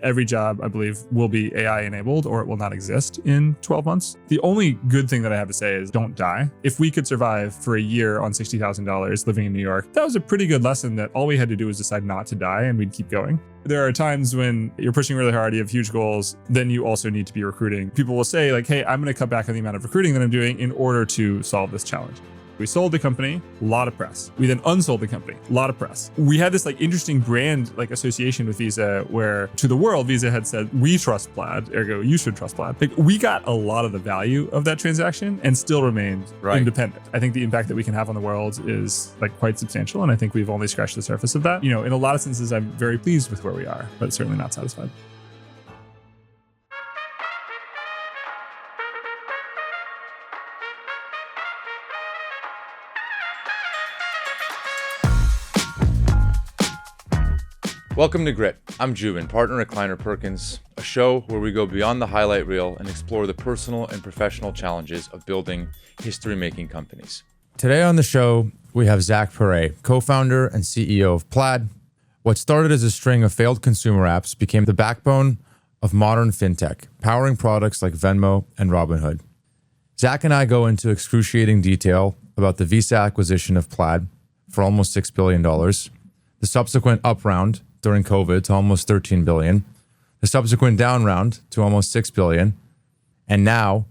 Every job, I believe, will be AI enabled or it will not exist in 12 months. The only good thing that I have to say is don't die. If we could survive for a year on $60,000 living in New York, that was a pretty good lesson that all we had to do was decide not to die and we'd keep going. There are times when you're pushing really hard, you have huge goals, then you also need to be recruiting. People will say like, hey, I'm going to cut back on the amount of recruiting that I'm doing in order to solve this challenge. We sold the company, a lot of press. We then unsold the company, a lot of press. We had this like interesting brand like association with Visa where to the world, Visa had said, we trust Plaid, ergo you should trust Plaid. Like we got a lot of the value of that transaction and still remained independent. I think the impact that we can have on the world is like quite substantial. And I think we've only scratched the surface of that. You know, in a lot of senses, I'm very pleased with where we are, but certainly not satisfied. Welcome to Grit. I'm Joubin, partner at Kleiner Perkins, a show where we go beyond the highlight reel and explore the personal and professional challenges of building history-making companies. Today on the show, we have Zach Perret, co-founder and CEO of Plaid. What started as a string of failed consumer apps became the backbone of modern fintech, powering products like Venmo and Robinhood. Zach and I go into excruciating detail about the Visa acquisition of Plaid for almost $6 billion, the subsequent up round during COVID to almost 13 billion, the subsequent down round to almost 6 billion, and now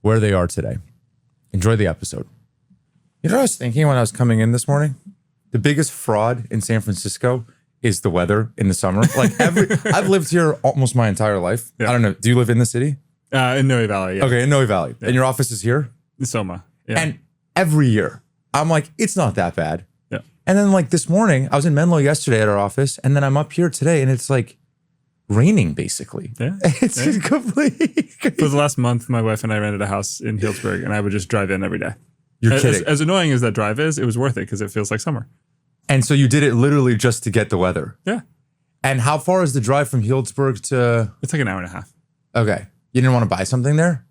where they are today. Enjoy the episode. You know what I was thinking when I was coming in this morning? The biggest fraud in San Francisco is the weather in the summer. Like I've lived here almost my entire life. Yeah. I don't know. Do you live in the city? In Noe Valley, yeah. Okay, in Noe Valley. Yeah. And your office is here? Soma, yeah. And every year, I'm like, it's not that bad. Yeah. And then like this morning, I was in Menlo yesterday at our office, and then I'm up here today, and it's like raining basically. Yeah. It's just completely For the last month, my wife and I rented a house in Healdsburg, and I would just drive in every day. You're kidding. As annoying as that drive is, it was worth it because it feels like summer. And so you did it literally just to get the weather. Yeah. And how far is the drive from Healdsburg to? It's like an hour and a half. Okay. You didn't want to buy something there?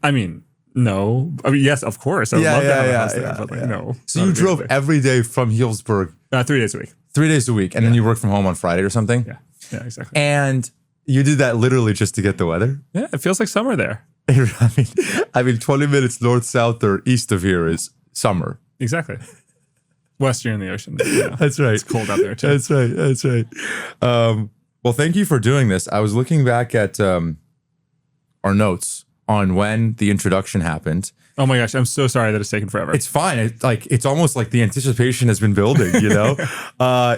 I mean, no. I mean, yes, of course. I would love to have a house there, but like, no. So you drove every day from Healdsburg? 3 days a week. 3 days a week. And then you work from home on Friday or something? Yeah. Yeah, exactly. And you did that literally just to get the weather? Yeah, it feels like summer there. I mean, 20 minutes north, south, or east of here is summer. Exactly. West, you're in the ocean. You know, that's right. It's cold out there too. That's right. That's right. Well, thank you for doing this. I was looking back at our notes on when the introduction happened. Oh my gosh, I'm so sorry that it's taken forever. It's fine. It's almost like the anticipation has been building, you know?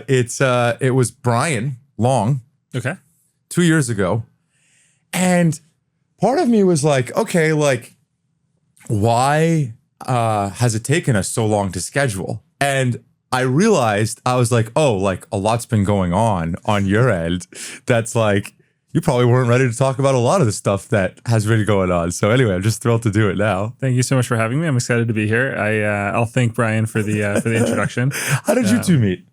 It was Brian Long. Okay. 2 years ago. And part of me was like, okay, like, why has it taken us so long to schedule? And I realized, I was like, oh, like a lot's been going on your end. That's like, you probably weren't ready to talk about a lot of the stuff that has been going on. So anyway, I'm just thrilled to do it now. Thank you so much for having me. I'm excited to be here. I'll thank Brian for the introduction. How did you two meet?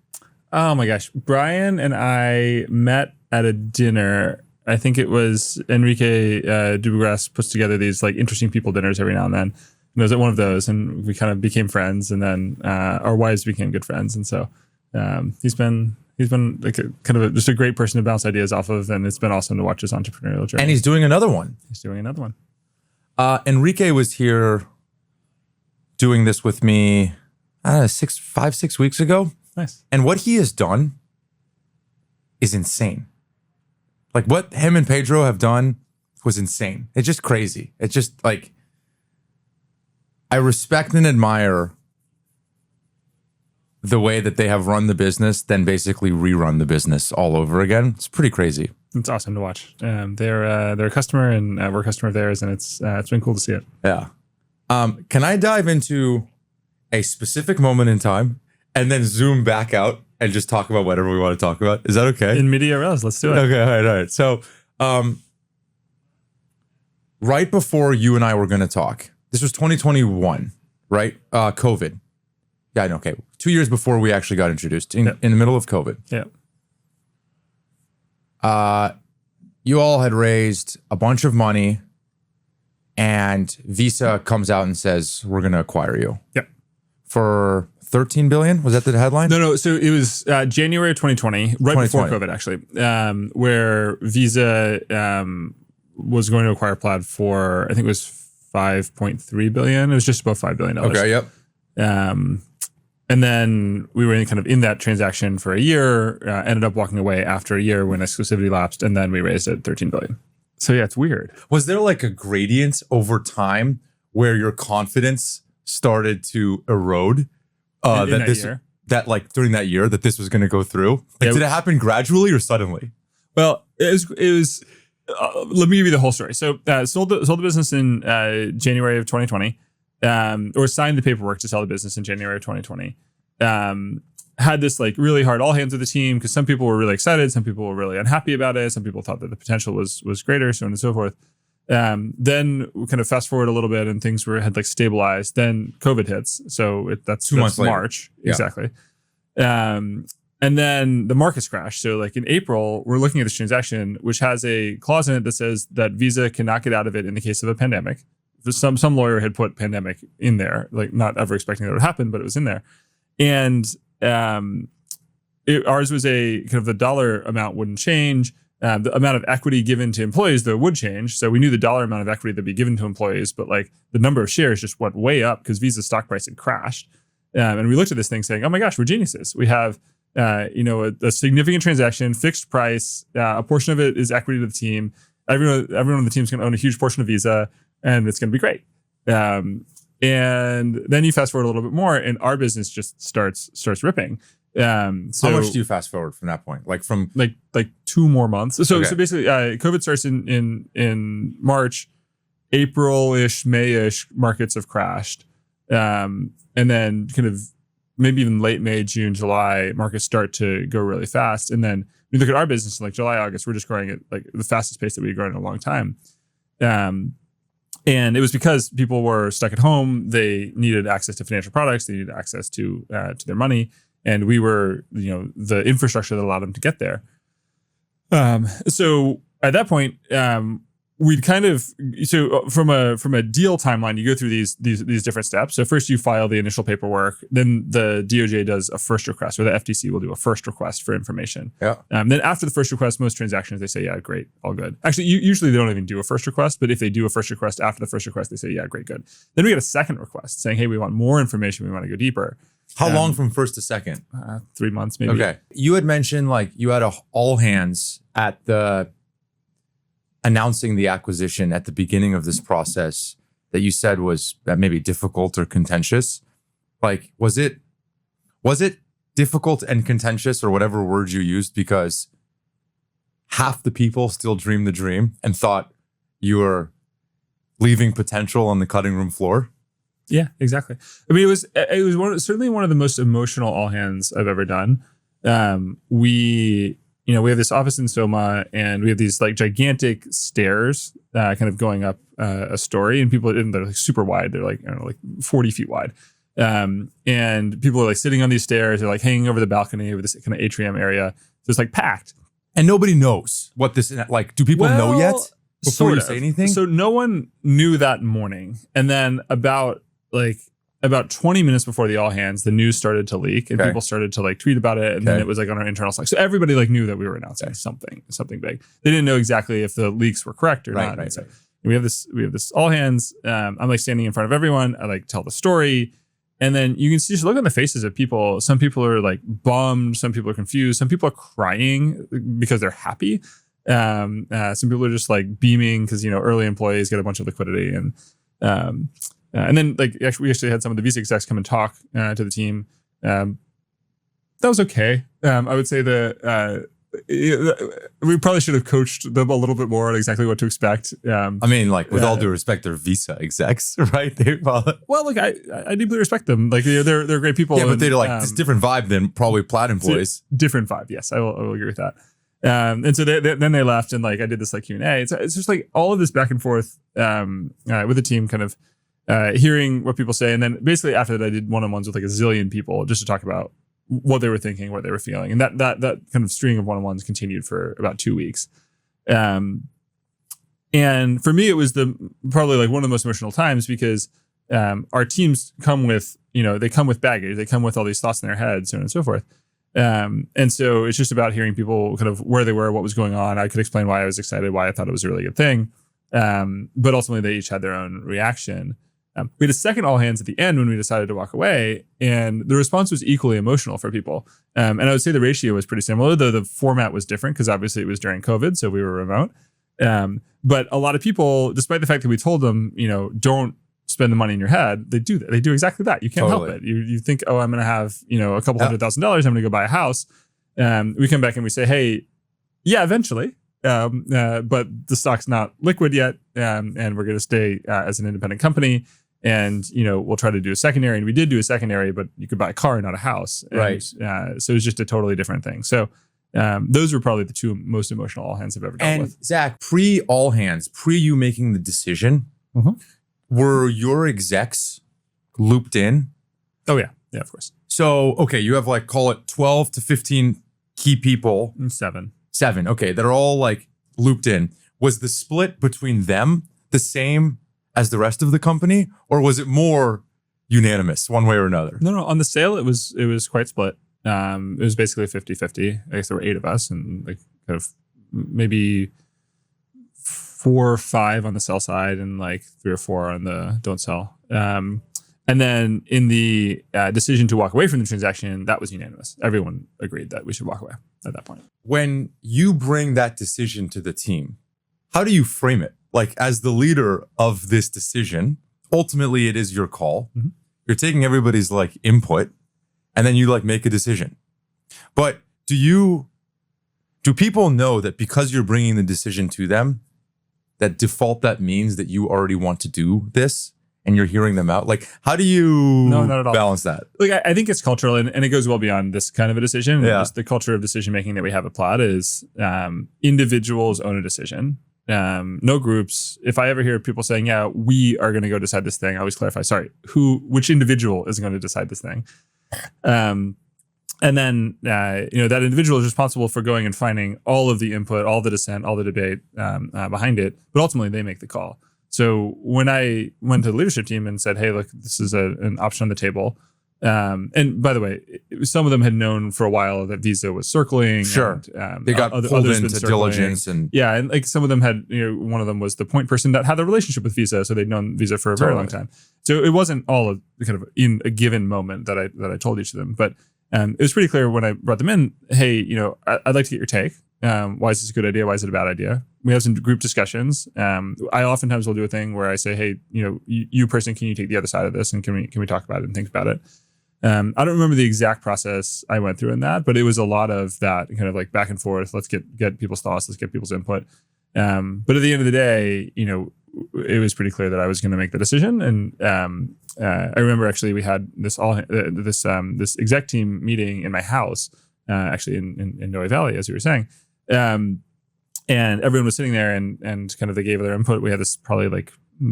Oh my gosh. Brian and I met at a dinner. I think it was Enrique Dubugras puts together these like interesting people dinners every now and then. And I was at one of those and we kind of became friends, and then our wives became good friends. And so he's been like just a great person to bounce ideas off of, and it's been awesome to watch his entrepreneurial journey. And he's doing another one. Enrique was here doing this with me, I don't know, 6 weeks ago. Nice. And what he has done is insane. Like what him and Pedro have done was insane. It's just crazy. It's just like, I respect and admire the way that they have run the business, then basically rerun the business all over again. It's pretty crazy. It's awesome to watch. They're a customer, and we're a customer of theirs, and it's been cool to see it. Yeah. Can I dive into a specific moment in time and then zoom back out and just talk about whatever we want to talk about? Is that okay? In media res, let's do it. Okay, all right. So, right before you and I were going to talk, this was 2021, right? COVID. Yeah, okay. 2 years before we actually got introduced, in the middle of COVID. Yeah. You all had raised a bunch of money, and Visa comes out and says, we're going to acquire you. Yep. for 13 billion. Was that the headline? No. So it was January of 2020, right before 2020. COVID, actually, where Visa was going to acquire Plaid for, I think it was 5.3 billion. It was just above $5 billion. Okay. Yep. And then we were in that transaction for a year, ended up walking away after a year when exclusivity lapsed, and then we raised it 13 billion. So yeah, it's weird. Was there like a gradient over time where your confidence started to erode? That like during that year that this was going to go through? Like, did it happen gradually or suddenly? Well, it was let me give you the whole story. So sold the business in January of 2020, or signed the paperwork to sell the business in January of 2020. Had this like really hard all hands of the team because some people were really excited, some people were really unhappy about it, some people thought that the potential was greater, so on and so forth. Then we kind of fast forward a little bit and things had like stabilized. Then COVID hits, so that's 2 months later. March, exactly. And then the markets crash. So like in April, we're looking at this transaction, which has a clause in it that says that Visa cannot get out of it in the case of a pandemic. Some lawyer had put pandemic in there, like not ever expecting that it would happen, but it was in there. And ours was a kind of the dollar amount wouldn't change. The amount of equity given to employees, though, would change. So we knew the dollar amount of equity that'd be given to employees, but like the number of shares just went way up because Visa's stock price had crashed. And we looked at this thing saying, oh my gosh, we're geniuses. We have a significant transaction, fixed price. A portion of it is equity to the team. Everyone on the team is going to own a huge portion of Visa, and it's going to be great. And then you fast forward a little bit more, and our business just starts ripping. So how much do you fast forward from that point? Like from like 2 more months. So basically, COVID starts in March, April-ish, May-ish. Markets have crashed, and then kind of maybe even late May, June, July, markets start to go really fast. And then we look at our business in like July, August, we're just growing at like the fastest pace that we've grown in a long time. And it was because people were stuck at home. They needed access to financial products. They needed access to their money. And we were, the infrastructure that allowed them to get there. So at that point, we'd kind of, from a deal timeline, you go through these different steps. So first you file the initial paperwork, then the DOJ does a first request, or the FTC will do a first request for information. Yeah. Then after the first request, most transactions, they say, yeah, great, all good. Actually, usually they don't even do a first request, but if they do a first request after the first request, they say, yeah, great, good. Then we get a second request saying, hey, we want more information. We want to go deeper. How long from first to second? 3 months, maybe. Okay. You had mentioned like you had all hands at the announcing the acquisition at the beginning of this process that you said was maybe difficult or contentious. Like, was it difficult and contentious, or whatever word you used, because half the people still dreamed the dream and thought you were leaving potential on the cutting room floor? Yeah, exactly. I mean, it was certainly one of the most emotional all hands I've ever done. We have this office in Soma, and we have these like gigantic stairs kind of going up a story, and they're like super wide. They're like, I don't know, like 40 feet wide. And people are like sitting on these stairs. They're like hanging over the balcony over this kind of atrium area. So it's like packed. And nobody knows what this, like, do people know yet before you say anything? So no one knew that morning. And then about 20 minutes before the all hands, the news started to leak, and people started to like tweet about it. And then it was like on our internal Slack. So everybody like knew that we were announcing something big. They didn't know exactly if the leaks were correct or not. So we have this all hands. I'm like standing in front of everyone. I like tell the story. And then you can just look on the faces of people. Some people are like bummed. Some people are confused. Some people are crying because they're happy. Some people are just like beaming because, early employees get a bunch of liquidity. And then like we actually had some of the Visa execs come and talk to the team. That was okay. I would say we probably should have coached them a little bit more on exactly what to expect. I mean, like, with all due respect, they're Visa execs, right? Well, look, I deeply respect them. Like they're great people. Yeah, but they're like this different vibe than probably Plaid employees. Different vibe, yes, I will agree with that. And so then they left, and like I did this like Q&A. It's just like all of this back and forth with the team, kind of hearing what people say, and then basically after that, I did one-on-ones with like a zillion people just to talk about what they were thinking, what they were feeling. And that kind of string of one-on-ones continued for about 2 weeks. And for me, it was probably like one of the most emotional times because our teams come with they come with baggage. They come with all these thoughts in their heads, so on and so forth. And so it's just about hearing people kind of where they were, what was going on. I could explain why I was excited, why I thought it was a really good thing. But ultimately, they each had their own reaction. We had a second all hands at the end when we decided to walk away, and the response was equally emotional for people. And I would say the ratio was pretty similar, though the format was different because obviously it was during COVID, so we were remote. But a lot of people, despite the fact that we told them, don't spend the money in your head, they do that. They do exactly that. You can't help it. You think, oh, I'm going to have, a couple $100,000. I'm going to go buy a house. We come back and we say, hey, yeah, eventually. But the stock's not liquid yet. And we're going to stay as an independent company. And, we'll try to do a secondary. And we did do a secondary, but you could buy a car, not a house. And, right. So it's just a totally different thing. So those were probably the two most emotional all hands I've ever dealt with. And Zach, pre all hands, pre you making the decision, were your execs looped in? Oh, yeah. Yeah, of course. So, okay, you have call it 12 to 15 key people. 7. Okay, that are all looped in. Was the split between them the same as the rest of the company? Or was it more unanimous one way or another? No. On the sale, it was quite split. It was basically 50-50. I guess there were 8 of us and kind of maybe 4 or 5 on the sell side and 3 or 4 on the don't sell. And then in the decision to walk away from the transaction, that was unanimous. Everyone agreed that we should walk away at that point. When you bring that decision to the team, how do you frame it? As the leader of this decision, ultimately it is your call. Mm-hmm. You're taking everybody's input and then you make a decision. But do people know that because you're bringing the decision to them, that default that means that you already want to do this and you're hearing them out? How do you not at all. balance that? I think it's cultural and it goes well beyond this kind of a decision. Yeah. Just the culture of decision making that we have at Plaid is individuals own a decision. No groups. If I ever hear people saying, yeah, we are going to go decide this thing, I always clarify, sorry, which individual is going to decide this thing? And then, that individual is responsible for going and finding all of the input, all the dissent, all the debate behind it. But ultimately, they make the call. So when I went to the leadership team and said, hey, look, this is an option on the table. And by the way, some of them had known for a while that Visa was circling. Sure. And, they got pulled into diligence. And yeah, and some of them had, one of them was the point person that had a relationship with Visa. So they'd known Visa for a very long time. So it wasn't all of kind of in a given moment that I told each of them. But it was pretty clear when I brought them in, hey, I'd like to get your take. Why is this a good idea? Why is it a bad idea? We have some group discussions. I oftentimes will do a thing where I say, hey, you person, can you take the other side of this? And can we talk about it and think about it? I don't remember the exact process I went through in that, but it was a lot of that kind of back and forth. Let's get people's thoughts. Let's get people's input. But at the end of the day, it was pretty clear that I was going to make the decision. And I remember actually we had this exec team meeting in my house, actually in Noe Valley, as you were saying. And everyone was sitting there and kind of they gave their input. We had this probably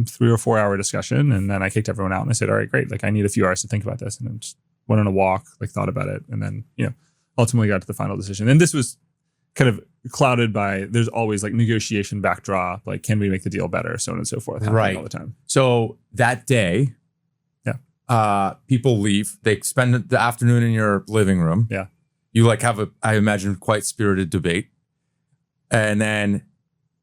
3 or 4 hour discussion. And then I kicked everyone out and I said, all right, great. I need a few hours to think about this. And then just went on a walk, thought about it. And then, ultimately got to the final decision. And this was kind of clouded by, there's always negotiation backdrop, can we make the deal better? So on and so forth. Right. All the time. So that day, people leave. They spend the afternoon in your living room. Yeah. You have I imagine, quite spirited debate. And then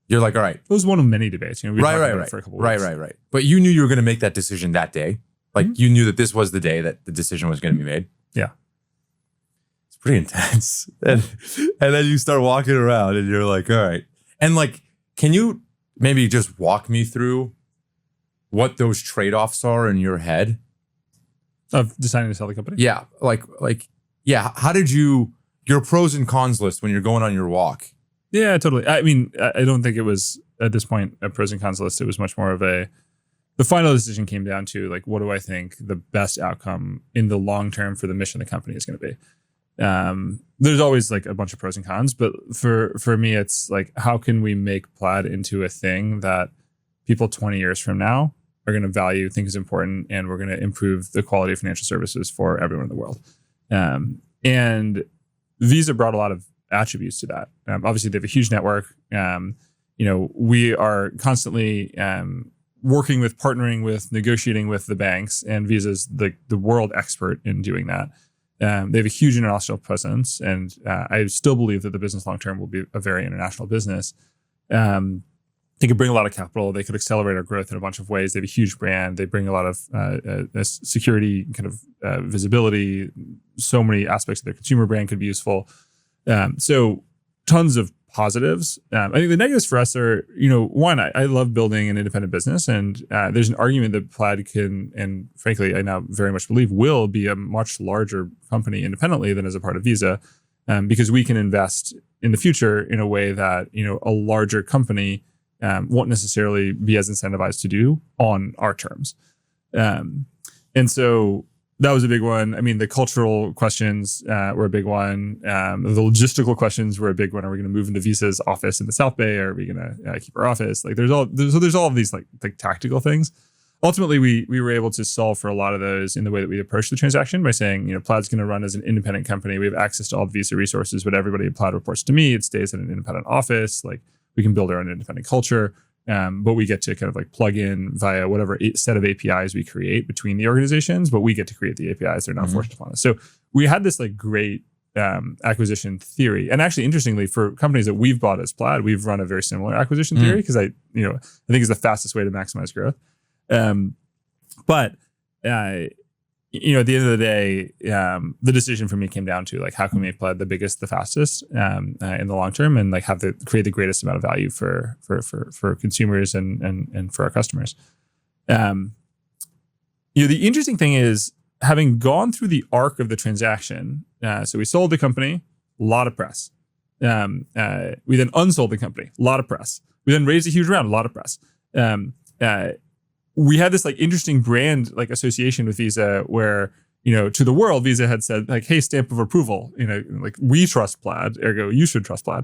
you're all right. It was one of many debates. We right. for a couple of weeks. Right. But you knew you were going to make that decision that day. You knew that this was the day that the decision was going to be made. Yeah. It's pretty intense. And then you start walking around and you're all right. And can you maybe just walk me through what those trade-offs are in your head? Of deciding to sell the company? Yeah. Yeah. How did your pros and cons list when you're going on your walk? Yeah, totally. I mean, I don't think it was at this point a pros and cons list. It was much more of the final decision came down to what do I think the best outcome in the long term for the mission of the company is going to be. There's always a bunch of pros and cons, but for me, it's how can we make Plaid into a thing that people 20 years from now are going to value, think is important, and we're going to improve the quality of financial services for everyone in the world. And Visa brought a lot of attributes to that. Obviously, they have a huge network. We are constantly working with, partnering with, negotiating with the banks, and Visa's the world expert in doing that. They have a huge international presence, and I still believe that the business long term will be a very international business. They could bring a lot of capital. They could accelerate our growth in a bunch of ways. They have a huge brand. They bring a lot of security, kind of visibility. So many aspects of their consumer brand could be useful. So tons of positives. I think the negatives for us are, one, I love building an independent business, and there's an argument that Plaid can, and frankly, I now very much believe will be a much larger company independently than as a part of Visa, because we can invest in the future in a way that, a larger company won't necessarily be as incentivized to do on our terms. And so that was a big one. I mean, the cultural questions were a big one. The logistical questions were a big one. Are we going to move into Visa's office in the South Bay? Or are we going to keep our office? Like, there's all of these like tactical things. Ultimately, we were able to solve for a lot of those in the way that we approached the transaction by saying, Plaid's going to run as an independent company. We have access to all the Visa resources, but everybody at Plaid reports to me. It stays in an independent office. Like, we can build our own independent culture. But we get to kind of like plug in via whatever set of APIs we create between the organizations, but we get to create the APIs. They're not forced upon us. So we had this like great acquisition theory. And actually, interestingly, for companies that we've bought as Plaid, we've run a very similar acquisition theory because I think it's the fastest way to maximize growth. But at the end of the day, the decision for me came down to like, how can we make Plaid the biggest, the fastest in the long term, and like create the greatest amount of value for consumers and for our customers. The interesting thing is, having gone through the arc of the transaction, so we sold the company, a lot of press. We then unsold the company, a lot of press. We then raised a huge round, a lot of press. We had this like interesting brand like association with Visa where, to the world, Visa had said like, hey, stamp of approval, like we trust Plaid, ergo you should trust Plaid.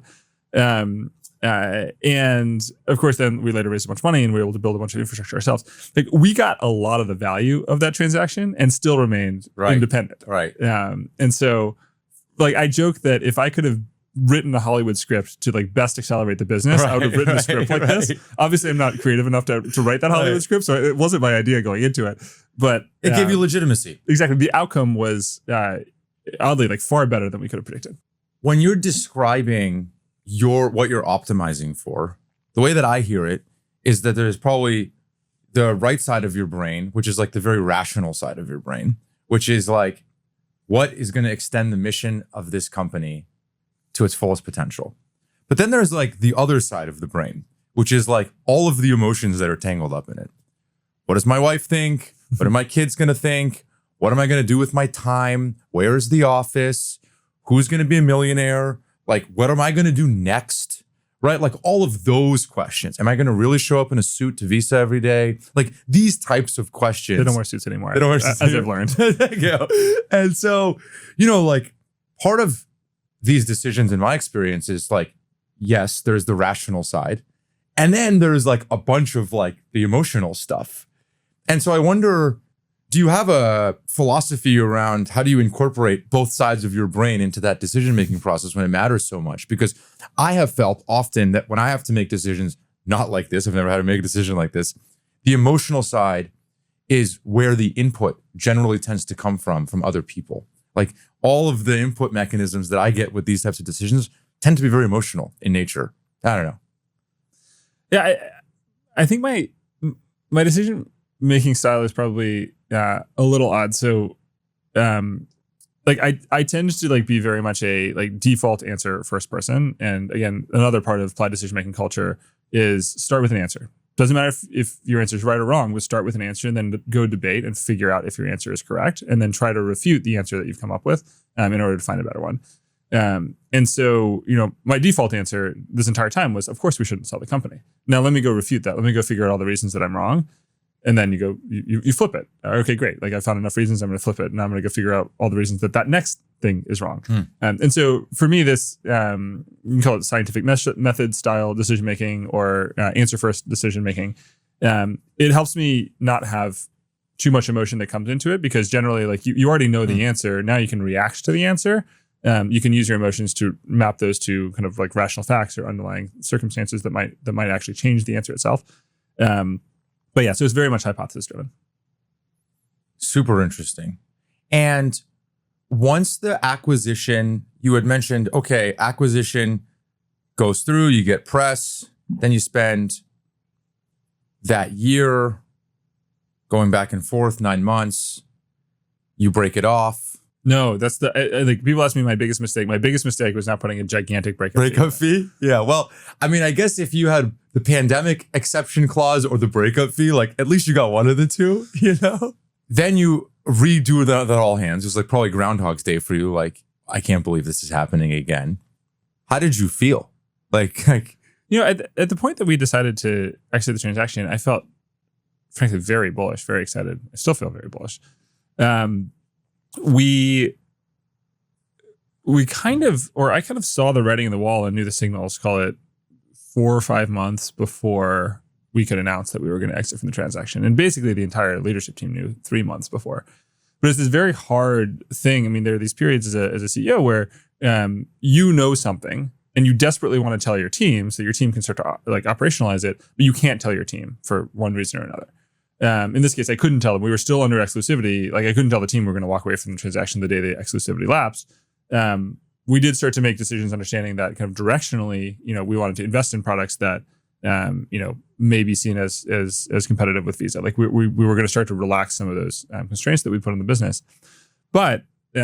And of course, then we later raised a bunch of money and we were able to build a bunch of infrastructure ourselves. Like, we got a lot of the value of that transaction and still remained independent. Right. And so like, I joke that if I could have written a Hollywood script to like best accelerate the business, I would have written a script like this. Obviously, I'm not creative enough to write that Hollywood script, so it wasn't my idea going into it. But it gave you legitimacy. Exactly. The outcome was oddly like far better than we could have predicted. When you're describing what you're optimizing for, the way that I hear it is that there's probably the right side of your brain, which is like the very rational side of your brain, which is like, what is going to extend the mission of this company to its fullest potential. But then there's like the other side of the brain, which is like all of the emotions that are tangled up in it. What does my wife think? What are my kids going to think? What am I going to do with my time? Where is the office? Who's going to be a millionaire? Like, what am I going to do next? Right? Like all of those questions. Am I going to really show up in a suit to Visa every day? Like these types of questions. They don't wear suits anymore. They don't wear suits as I've learned. And so, like part of these decisions in my experience is like, yes, there's the rational side. And then there's like a bunch of like the emotional stuff. And so I wonder, do you have a philosophy around how do you incorporate both sides of your brain into that decision-making process when it matters so much? Because I have felt often that when I have to make decisions not like this, I've never had to make a decision like this, the emotional side is where the input generally tends to come from other people. Like all of the input mechanisms that I get with these types of decisions tend to be very emotional in nature. I don't know. Yeah, I think my decision making style is probably a little odd. So, like I tend to like be very much a like default answer first person. And again, another part of Plaid decision making culture is start with an answer. Doesn't matter if your answer is right or wrong. We'll start with an answer and then go debate and figure out if your answer is correct, and then try to refute the answer that you've come up with in order to find a better one. And so, my default answer this entire time was, of course, we shouldn't sell the company. Now, let me go refute that. Let me go figure out all the reasons that I'm wrong. And then you flip it. Okay, great. Like I found enough reasons, I'm going to flip it. And I'm going to go figure out all the reasons that next thing is wrong. And so for me, this, you can call it scientific method style decision-making or answer first decision-making. It helps me not have too much emotion that comes into it, because generally like you already know the answer. Now you can react to the answer. You can use your emotions to map those to kind of like rational facts or underlying circumstances that might actually change the answer itself. But yeah, so it's very much hypothesis driven. Super interesting. And once the acquisition, you had mentioned, okay, acquisition goes through, you get press, then you spend that year going back and forth, 9 months, you break it off. No, that's like people ask me my biggest mistake. My biggest mistake was not putting a gigantic breakup fee. Yeah. Well, I mean, I guess if you had the pandemic exception clause or the breakup fee, like at least you got one of the two, you know? Then you redo that all hands. It was like probably Groundhog's Day for you. Like, I can't believe this is happening again. How did you feel? Like you know, at the point that we decided to exit the transaction, I felt frankly very bullish, very excited. I still feel very bullish. We kind of, or I kind of saw the writing on the wall and knew the signals, call it 4 or 5 months before we could announce that we were going to exit from the transaction. And basically the entire leadership team knew 3 months before. But it's this very hard thing. I mean, there are these periods as a CEO where you know something and you desperately want to tell your team so your team can start to like operationalize it, but you can't tell your team for one reason or another. In this case, I couldn't tell them. We were still under exclusivity. Like I couldn't tell the team we were going to walk away from the transaction the day the exclusivity lapsed. We did start to make decisions understanding that kind of directionally, you know, we wanted to invest in products that, you know, may be seen as competitive with Visa. Like we were going to start to relax some of those constraints that we put on the business. But, you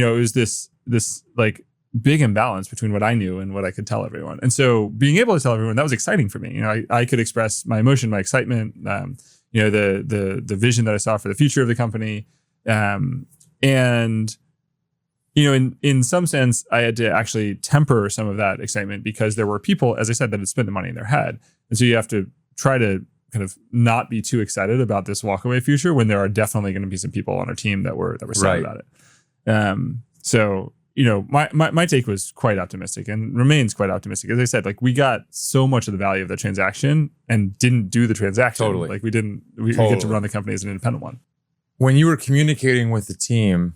know, it was this like big imbalance between what I knew and what I could tell everyone. And so being able to tell everyone, that was exciting for me. You know, I could express my emotion, my excitement, you know, the vision that I saw for the future of the company. And, you know, in some sense, I had to actually temper some of that excitement because there were people, as I said, that had spent the money in their head. And so you have to try to kind of not be too excited about this walkaway future when there are definitely going to be some people on our team that were sad about it. So, you know, my take was quite optimistic and remains quite optimistic. As I said, like we got so much of the value of the transaction and didn't do the transaction. Totally. Like we get to run the company as an independent one. When you were communicating with the team,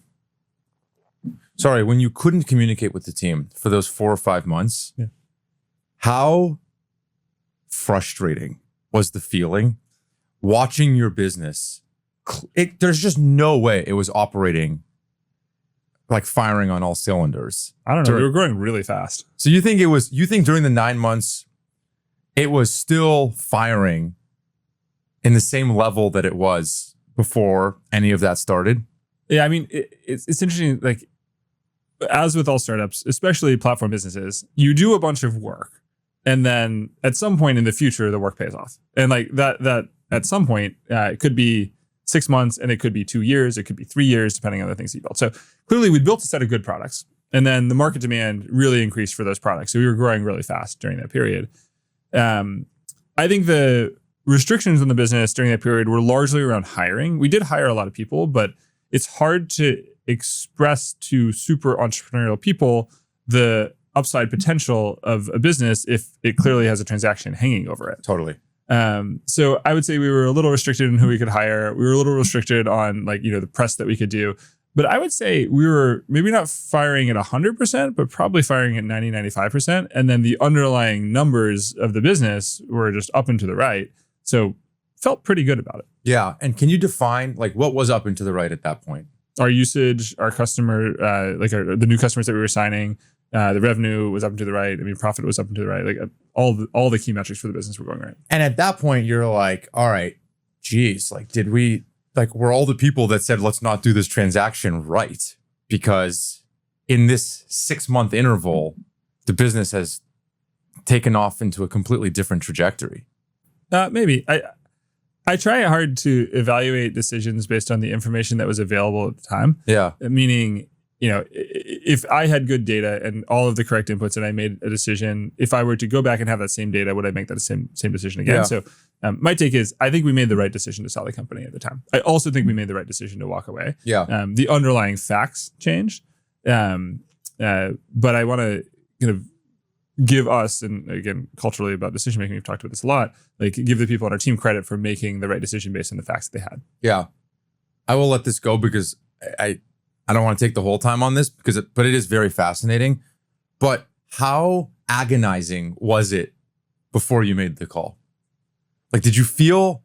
when you couldn't communicate with the team for those 4 or 5 months, how frustrating was the feeling watching your business? There's just no way it was operating like firing on all cylinders. I don't know. We were growing really fast. So you think during the 9 months, it was still firing in the same level that it was before any of that started? Yeah. I mean, it's interesting. Like as with all startups, especially platform businesses, you do a bunch of work and then at some point in the future, the work pays off. And like that at some point, it could be 6 months and it could be 2 years. It could be 3 years, depending on the things you built. So clearly we built a set of good products and then the market demand really increased for those products. So we were growing really fast during that period. I think the restrictions on the business during that period were largely around hiring. We did hire a lot of people, but it's hard to express to super entrepreneurial people the upside potential of a business if it clearly has a transaction hanging over it. Totally. So I would say we were a little restricted in who we could hire. We were a little restricted on like, you know, the press that we could do. But I would say we were maybe not firing at 100%, but probably firing at 90, 95%. And then the underlying numbers of the business were just up and to the right. So felt pretty good about it. Yeah. And can you define like what was up and to the right at that point? Our usage, our customer, the new customers that we were signing, the revenue was up and to the right. I mean, profit was up and to the right. Like all the key metrics for the business were going right. And at that point, you're like, all right, geez, like, were all the people that said, let's not do this transaction right? Because in this 6-month interval, the business has taken off into a completely different trajectory. Maybe. I try hard to evaluate decisions based on the information that was available at the time. Yeah. Meaning, you know, if I had good data and all of the correct inputs and I made a decision, if I were to go back and have that same data, would I make that same decision again? Yeah. So my take is I think we made the right decision to sell the company at the time. I also think we made the right decision to walk away. Yeah. The underlying facts changed. But I want to kind of give us, and again, culturally about decision making, we've talked about this a lot, like give the people on our team credit for making the right decision based on the facts that they had. Yeah. I will let this go because I don't want to take the whole time on this but it is very fascinating. But how agonizing was it before you made the call? Like, did you feel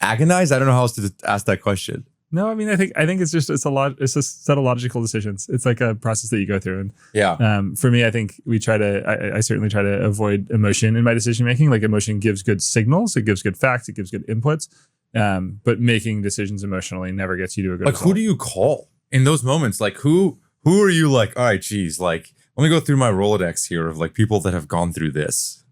Agonized? I don't know how else to ask that question. No, I mean, I think it's a set of logical decisions. It's like a process that you go through. And for me, I think I certainly try to avoid emotion in my decision making. Like emotion gives good signals, it gives good facts, it gives good inputs. But making decisions emotionally never gets you to a good result. Who do you call in those moments? Like who are you like, all right, geez, like let me go through my Rolodex here of like people that have gone through this.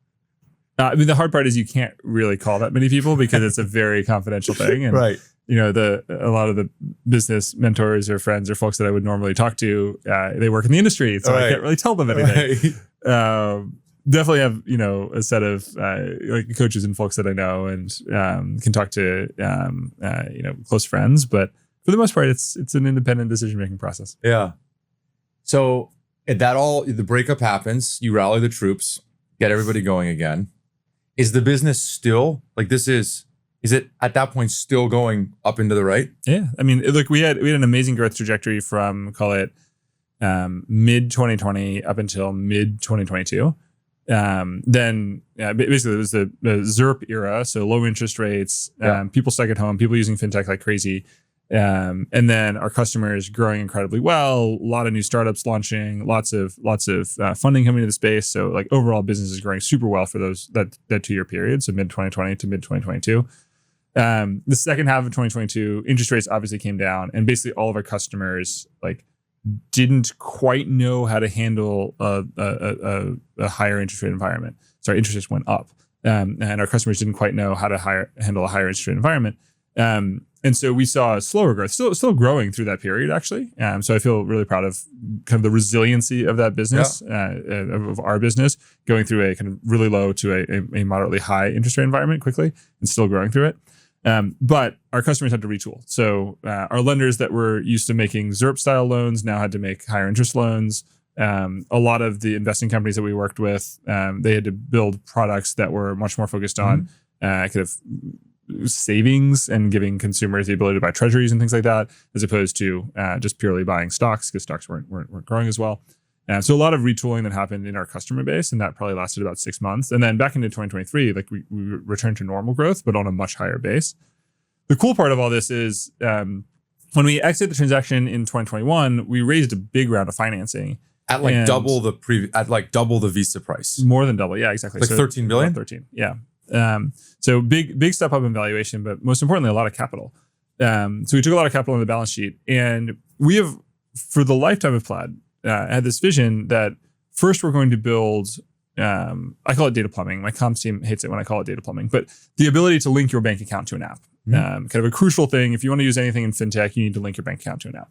I mean, the hard part is you can't really call that many people because it's a very confidential thing. And, right. You know, a lot of the business mentors or friends or folks that I would normally talk to, they work in the industry, so I can't really tell them anything. Right. Definitely have, you know, a set of like coaches and folks that I know and can talk to, you know, close friends. But for the most part, it's an independent decision-making process. Yeah. So the breakup happens, you rally the troops, get everybody going again. Is the business still like is it at that point still going up into the right? Yeah. I mean, look, we had an amazing growth trajectory from, call it mid 2020 up until mid 2022. Then basically it was the ZIRP era. So low interest rates, people stuck at home, people using fintech like crazy. And then our customers growing incredibly well, a lot of new startups launching, lots of funding coming to the space. So like overall business is growing super well for that 2-year period. So mid 2020 to mid 2022. The second half of 2022, interest rates obviously came down, and basically all of our customers like didn't quite know how to handle a higher interest rate environment. Sorry, interest rates went up, and our customers didn't quite know how to handle a higher interest rate environment. And so we saw slower growth, still growing through that period, actually. So I feel really proud of kind of the resiliency of that business, of our business, going through a kind of really low to a moderately high interest rate environment quickly and still growing through it. But our customers had to retool. So our lenders that were used to making ZIRP style loans now had to make higher interest loans. A lot of the investing companies that we worked with, they had to build products that were much more focused on kind of savings and giving consumers the ability to buy treasuries and things like that, as opposed to just purely buying stocks because stocks weren't growing as well. So a lot of retooling that happened in our customer base, and that probably lasted about 6 months. And then back into 2023, like we returned to normal growth, but on a much higher base. The cool part of all this is when we exited the transaction in 2021, we raised a big round of financing at like double the Visa price. More than double, yeah, exactly. Like so 13 billion. 13, yeah. So big step up in valuation, but most importantly, a lot of capital. So we took a lot of capital on the balance sheet, and we have, for the lifetime of Plaid, had this vision that first we're going to build, I call it data plumbing. My comms team hates it when I call it data plumbing, but the ability to link your bank account to an app. Kind of a crucial thing. If you want to use anything in fintech, you need to link your bank account to an app.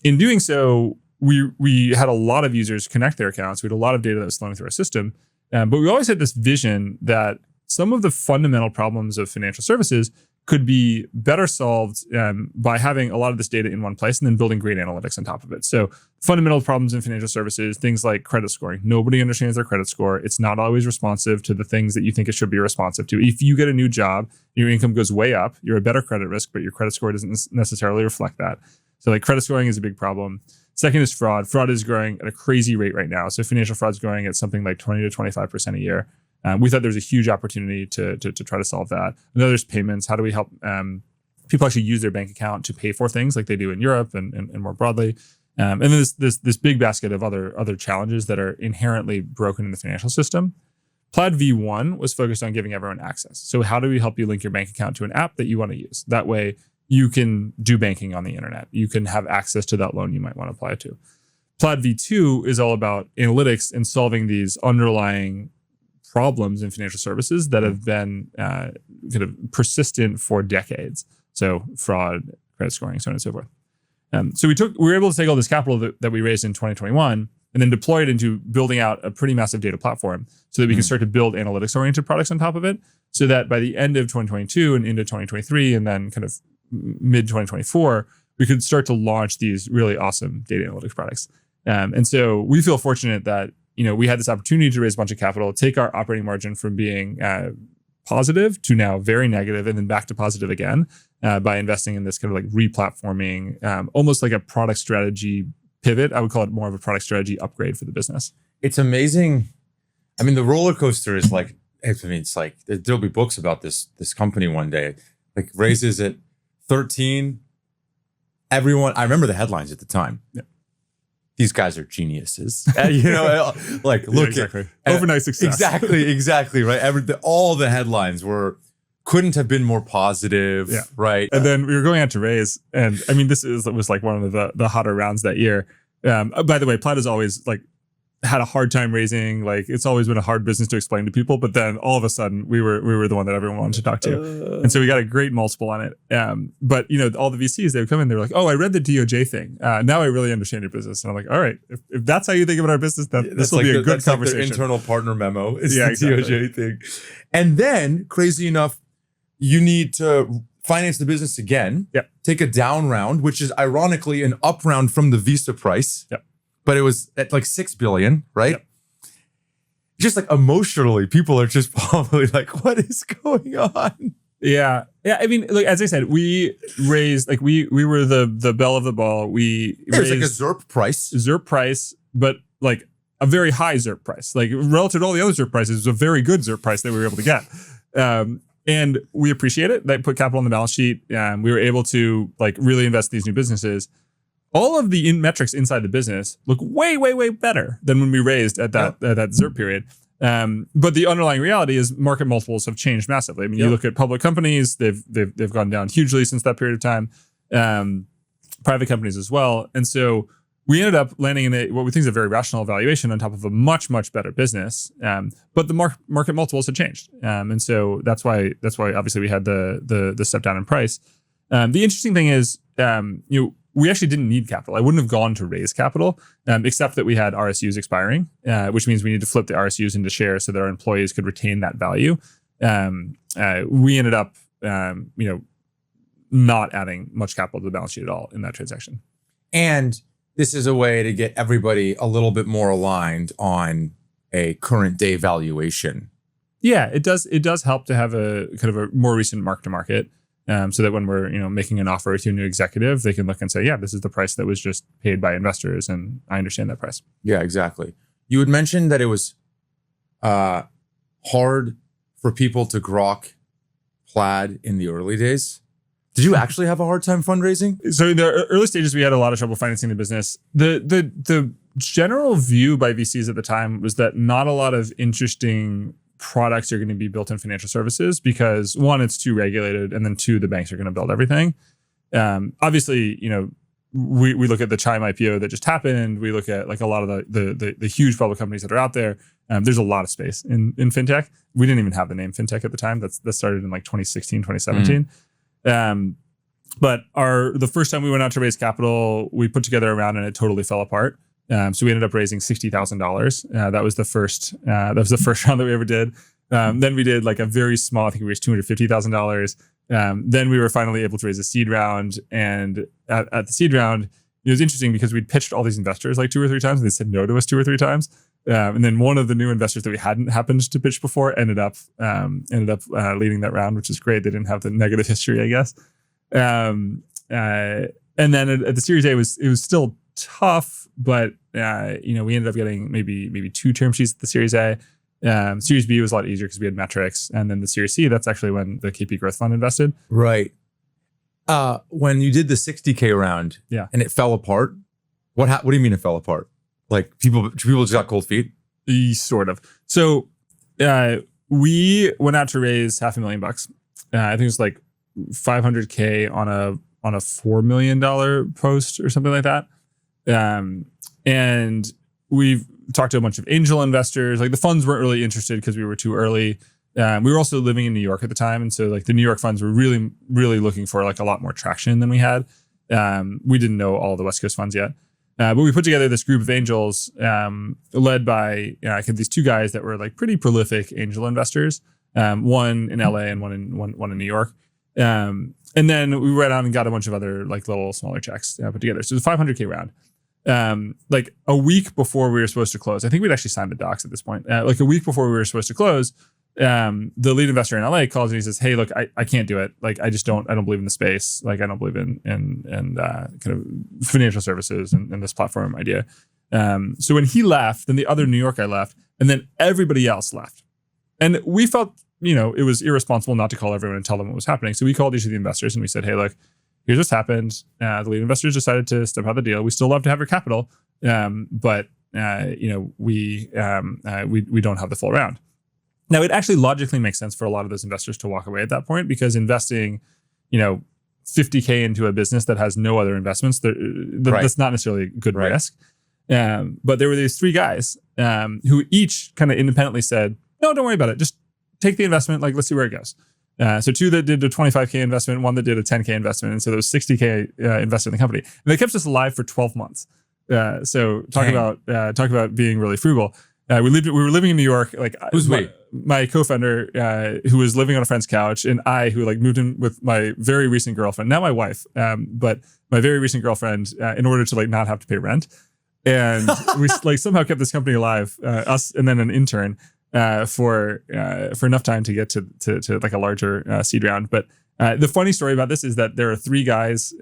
In doing so, we had a lot of users connect their accounts. We had a lot of data that was flowing through our system. But we always had this vision that some of the fundamental problems of financial services could be better solved by having a lot of this data in one place and then building great analytics on top of it. So fundamental problems in financial services, things like credit scoring. Nobody understands their credit score. It's not always responsive to the things that you think it should be responsive to. If you get a new job, your income goes way up, you're a better credit risk, but your credit score doesn't necessarily reflect that. So like credit scoring is a big problem. Second is fraud. Fraud is growing at a crazy rate right now. So financial fraud is growing at something like 20 to 25% a year. We thought there was a huge opportunity to try to solve that. Another is payments. How do we help people actually use their bank account to pay for things like they do in Europe and more broadly? And then this big basket of other challenges that are inherently broken in the financial system. Plaid V1 was focused on giving everyone access. So how do we help you link your bank account to an app that you want to use? That way you can do banking on the internet. You can have access to that loan you might want to apply to. Plaid V2 is all about analytics and solving these underlying problems in financial services that have been kind of persistent for decades. So fraud, credit scoring, so on and so forth. So we were able to take all this capital that we raised in 2021 and then deploy it into building out a pretty massive data platform so that we can start to build analytics-oriented products on top of it, so that by the end of 2022 and into 2023 and then kind of mid-2024, we could start to launch these really awesome data analytics products. And so we feel fortunate that we had this opportunity to raise a bunch of capital, take our operating margin from being positive to now very negative and then back to positive again by investing in this kind of like re-platforming, almost like a product strategy pivot. I would call it more of a product strategy upgrade for the business. It's amazing. I mean, the roller coaster is like I mean, it's like there'll be books about this company one day. Like raises at 13. Everyone, I remember the headlines at the time. Yeah. These guys are geniuses. Like look exactly. Overnight success. Exactly, right? All the headlines couldn't have been more positive, right? And then we were going out to raise, and I mean, was like one of the hotter rounds that year. By the way, Plaid has always like had a hard time raising. Like it's always been a hard business to explain to people. But then all of a sudden, we were the one that everyone wanted to talk to, and so we got a great multiple on it. But you know, all the VCs, they would come in, they were like, "Oh, I read the DOJ thing. Now I really understand your business." And I'm like, "All right, if that's how you think about our business, this will be a good conversation." Like their internal partner memo is the exactly. DOJ thing, and then crazy enough, you need to finance the business again. Yep. Take a down round, which is ironically an up round from the Visa price. Yep. But it was at like 6 billion, right? Yep. Just like emotionally, people are just probably like, what is going on? Yeah. I mean, like as I said, we raised like we were the belle of the ball. We It was raised like a ZERP price, but like a very high ZERP price. Like relative to all the other ZERP prices, it was a very good ZERP price that we were able to get. And we appreciate it. That put capital on the balance sheet. We were able to like really invest in these new businesses. All of the metrics inside the business look way, way, way better than when we raised at that ZERP period. But the underlying reality is market multiples have changed massively. I mean, you look at public companies; they've gone down hugely since that period of time. Private companies as well, and so we ended up landing in what we think is a very rational valuation on top of a much, much better business. But the market multiples had changed, and so that's why obviously we had the step down in price. The interesting thing is, we actually didn't need capital. I wouldn't have gone to raise capital, except that we had RSUs expiring, which means we need to flip the RSUs into shares so that our employees could retain that value. We ended up, not adding much capital to the balance sheet at all in that transaction. And this is a way to get everybody a little bit more aligned on a current day valuation. Yeah, it does help to have a kind of a more recent mark to market. So that when we're making an offer to a new executive, they can look and say, yeah, this is the price that was just paid by investors, and I understand that price. Yeah, exactly. You had mentioned that it was hard for people to grok Plaid in the early days. Did you actually have a hard time fundraising? So in the early stages, we had a lot of trouble financing the business. The general view by VCs at the time was that not a lot of interesting products are going to be built in financial services because one, it's too regulated, and then two, the banks are going to build everything. Obviously, we look at the Chime IPO that just happened. We look at like a lot of the huge public companies that are out there. There's a lot of space in fintech. We didn't even have the name fintech at the time. That started in like 2016, 2017. But the first time we went out to raise capital, we put together a round and it totally fell apart. So we ended up raising $60,000. That was the first round that we ever did. Then we did like a very small, I think we raised $250,000. Then we were finally able to raise a seed round. And at the seed round, it was interesting because we'd pitched all these investors like 2 or 3 times. And they said no to us 2 or 3 times. And then one of the new investors that we hadn't happened to pitch before ended up leading that round, which is great. They didn't have the negative history, I guess. And then at the Series A, it was still tough, but we ended up getting maybe 2 term sheets at the Series A. Series B was a lot easier because we had metrics, and then the Series C, that's actually when the KP Growth Fund invested. Right. When you did the 60K round, and it fell apart. What do you mean it fell apart? Like people just got cold feet? Sort of. So we went out to raise $500,000. I think it was like $500K on a $4 million post or something like that. And we've talked to a bunch of angel investors. Like the funds weren't really interested because we were too early. We were also living in New York at the time. And so like the New York funds were really, really looking for like a lot more traction than we had. We didn't know all the West Coast funds yet. But we put together this group of angels led by these 2 guys that were like pretty prolific angel investors. One in LA and one in New York. And then we went out and got a bunch of other like little smaller checks put together. So it was a $500K round. Like a week before we were supposed to close, I think we'd actually signed the docs at this point. Like a week before we were supposed to close, the lead investor in LA calls and he says, "Hey, look, I can't do it. Like I don't believe in the space. Like I don't believe in kind of financial services and this platform idea." So when he left, then the other New York guy left, and then everybody else left. And we felt, it was irresponsible not to call everyone and tell them what was happening. So we called each of the investors and we said, hey, look, here's what's happened. The lead investors decided to step out of the deal. We still love to have your capital, but we don't have the full round. Now, it actually logically makes sense for a lot of those investors to walk away at that point, because investing, $50K into a business that has no other investments, that's not necessarily a good risk. But there were these three guys who each kind of independently said, no, don't worry about it. Just take the investment. Let's see where it goes. So two that did a 25K investment, one that did a 10K investment. And so there was 60K invested in the company. And they kept us alive for 12 months. So talk about being really frugal. We were living in New York. My co-founder, who was living on a friend's couch, and I, who moved in with my very recent girlfriend, not my wife, but my very recent girlfriend, in order to not have to pay rent. And we somehow kept this company alive, us and then an intern, for enough time to get to a larger seed round. But the funny story about this is that there are three guys.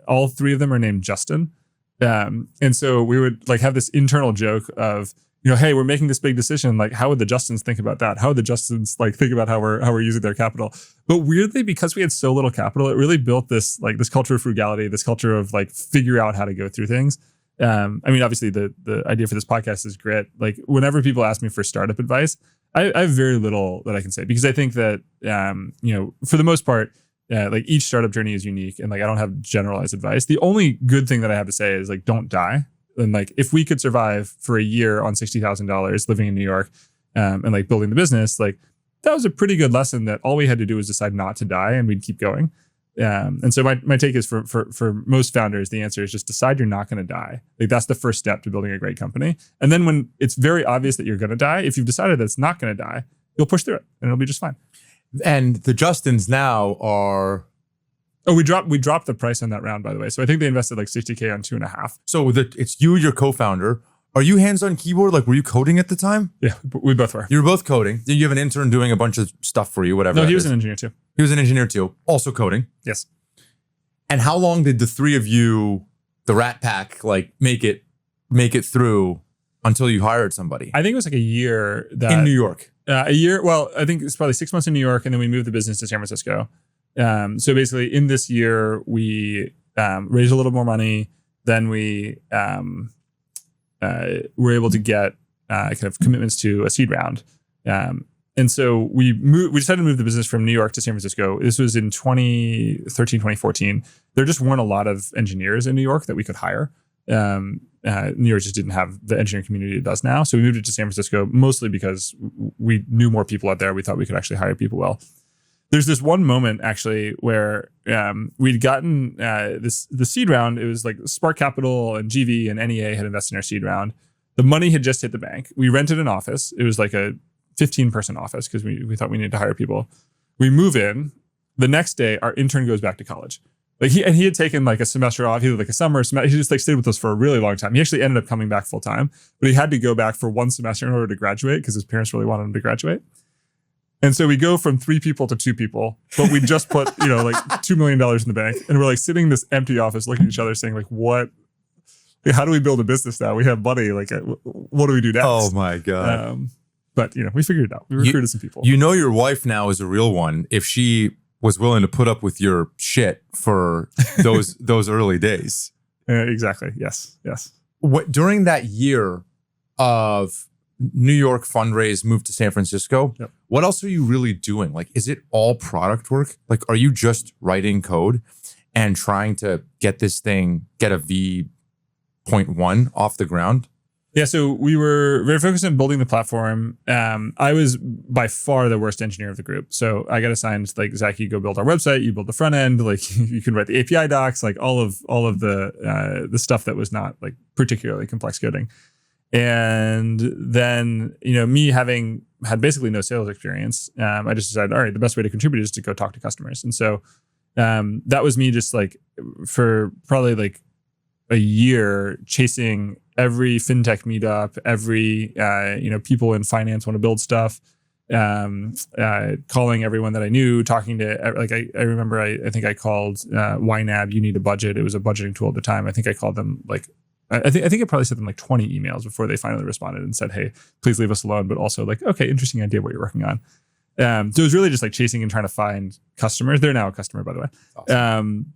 All three of them are named Justin. And so we would have this internal joke of, hey, we're making this big decision. How would the Justins think about that? How would the Justins think about how we're using their capital? But weirdly, because we had so little capital, it really built this this culture of frugality, this culture of figure out how to go through things. Obviously the idea for this podcast is grit. Whenever people ask me for startup advice, I have very little that I can say, because I think that, for the most part, each startup journey is unique, and I don't have generalized advice. The only good thing that I have to say is don't die. And if we could survive for a year on $60,000 living in New York, and building the business, that was a pretty good lesson, that all we had to do was decide not to die and we'd keep going. And so my take is for most founders, the answer is just decide you're not going to die. That's the first step to building a great company. And then when it's very obvious that you're going to die, if you've decided that it's not going to die, you'll push through it and it'll be just fine. And the Justins now are... Oh, we dropped the price on that round, by the way. So I think they invested $60K on 2.5. So it's you, your co-founder. Are you hands-on keyboard? Were you coding at the time? Yeah, we both were. You were both coding. You have an intern doing a bunch of stuff for you, whatever. No, he was an engineer too. He was an engineer too, also coding. Yes. And how long did the three of you, the Rat Pack, make it through until you hired somebody? I think it was a year in New York. A year. Well, I think it's probably 6 months in New York, and then we moved the business to San Francisco. So basically, in this year, we raised a little more money. Then we were able to get kind of commitments to a seed round. And so we decided to move the business from New York to San Francisco. This was in 2013, 2014. There just weren't a lot of engineers in New York that we could hire. New York just didn't have the engineering community it does now. So we moved it to San Francisco, mostly because we knew more people out there. We thought we could actually hire people well. There's this one moment actually where we'd gotten the seed round. It was Spark Capital and GV and NEA had invested in our seed round. The money had just hit the bank. We rented an office. It was a 15-person office because we thought we needed to hire people. We move in. The next day, our intern goes back to college. He had taken a semester off, either a summer semester. He just stayed with us for a really long time. He actually ended up coming back full time, but he had to go back for one semester in order to graduate because his parents really wanted him to graduate. And so we go from 3 people to 2 people, but we just put, $2 million in the bank. And we're sitting in this empty office looking at each other saying what, how do we build a business now? We have money. What do we do next? Oh my God. But we figured it out. We recruited some people. Your wife now is a real one if she was willing to put up with your shit for those early days. Exactly. Yes. During that year of New York fundraise, moved to San Francisco. Yep. What else are you really doing? Is it all product work? Are you just writing code and trying to get a V.1 off the ground? Yeah, so we were very focused on building the platform. I was by far the worst engineer of the group. So I got assigned Zach, you go build our website, you build the front end, you can write the API docs, all of the stuff that was not particularly complex coding. And then, me having had basically no sales experience, I just decided, all right, the best way to contribute is to go talk to customers. And so that was me just for probably a year chasing every fintech meetup, every, people in finance want to build stuff, calling everyone that I knew, talking to, I remember, I think I called YNAB, You Need a Budget. It was a budgeting tool at the time. I think I called them I think it probably sent them like 20 emails before they finally responded and said, hey, please leave us alone. But also like, okay, interesting idea what you're working on. So it was really just like chasing and trying to find customers. They're now a customer, by the way. Awesome.